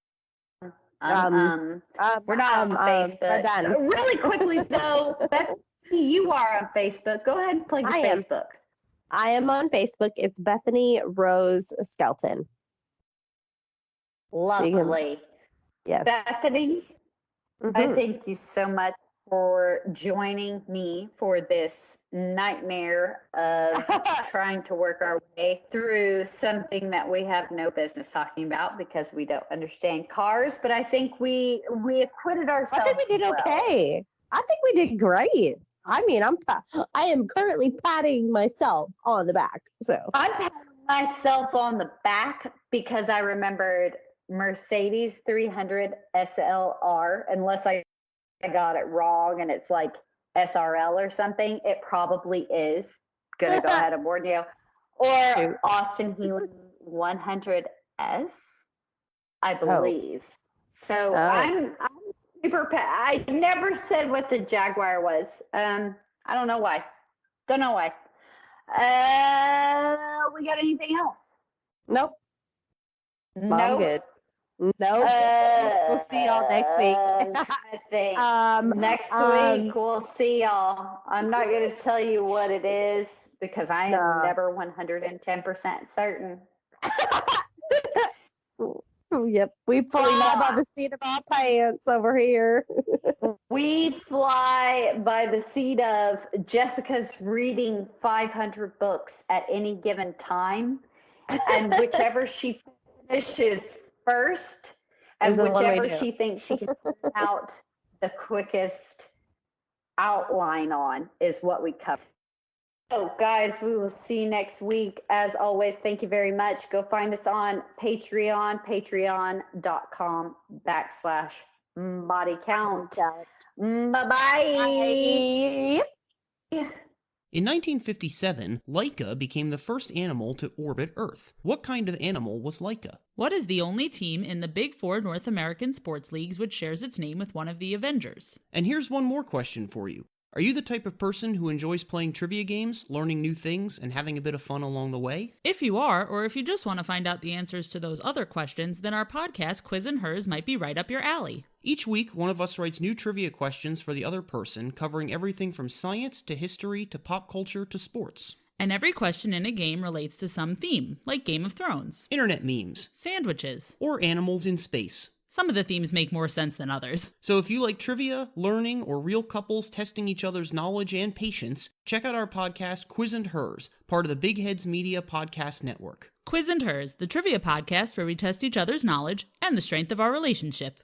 on Facebook. Really quickly though, Bethany, you are on Facebook. Go ahead and plug your Facebook. I am on Facebook. It's Bethany Rose Skelton. Lovely. Yes. Bethany, I thank you so much for joining me for this nightmare of trying to work our way through something that we have no business talking about because we don't understand cars. But I think we acquitted ourselves. I think we did okay. I think we did great. I mean, I am currently patting myself on the back. So I'm patting myself on the back because I remembered Mercedes 300 SLR, unless I got it wrong and it's like SRL or something. It probably is. Gonna go ahead and warn you. Or Austin Healing 100S, I believe. So I'm super. I never said what the Jaguar was. I don't know why. Don't know why. We got anything else? Nope. No. I'm good. Nope. We'll see y'all next week. Next week we'll see y'all. I'm not going to tell you what it is because I am never 110% certain. Yep, we fly by the seat of our pants over here. We fly by the seat of Jessica's reading 500 books at any given time, and whichever she finishes first, and whichever she thinks she can put out the quickest outline on is what we cover. So guys, we will see you next week. As always, thank you very much. Go find us on Patreon, patreon.com/bodycount. Bye-bye. In 1957, Laika became the first animal to orbit Earth. What kind of animal was Laika? What is the only team in the Big Four North American sports leagues which shares its name with one of the Avengers? And here's one more question for you. Are you the type of person who enjoys playing trivia games, learning new things, and having a bit of fun along the way? If you are, or if you just want to find out the answers to those other questions, then our podcast, Quiz and Hers, might be right up your alley. Each week, one of us writes new trivia questions for the other person, covering everything from science to history to pop culture to sports. And every question in a game relates to some theme, like Game of Thrones, internet memes, sandwiches, or animals in space. Some of the themes make more sense than others. So if you like trivia, learning, or real couples testing each other's knowledge and patience, check out our podcast, Quiz and Hers, part of the Big Heads Media Podcast Network. Quiz and Hers, the trivia podcast where we test each other's knowledge and the strength of our relationship.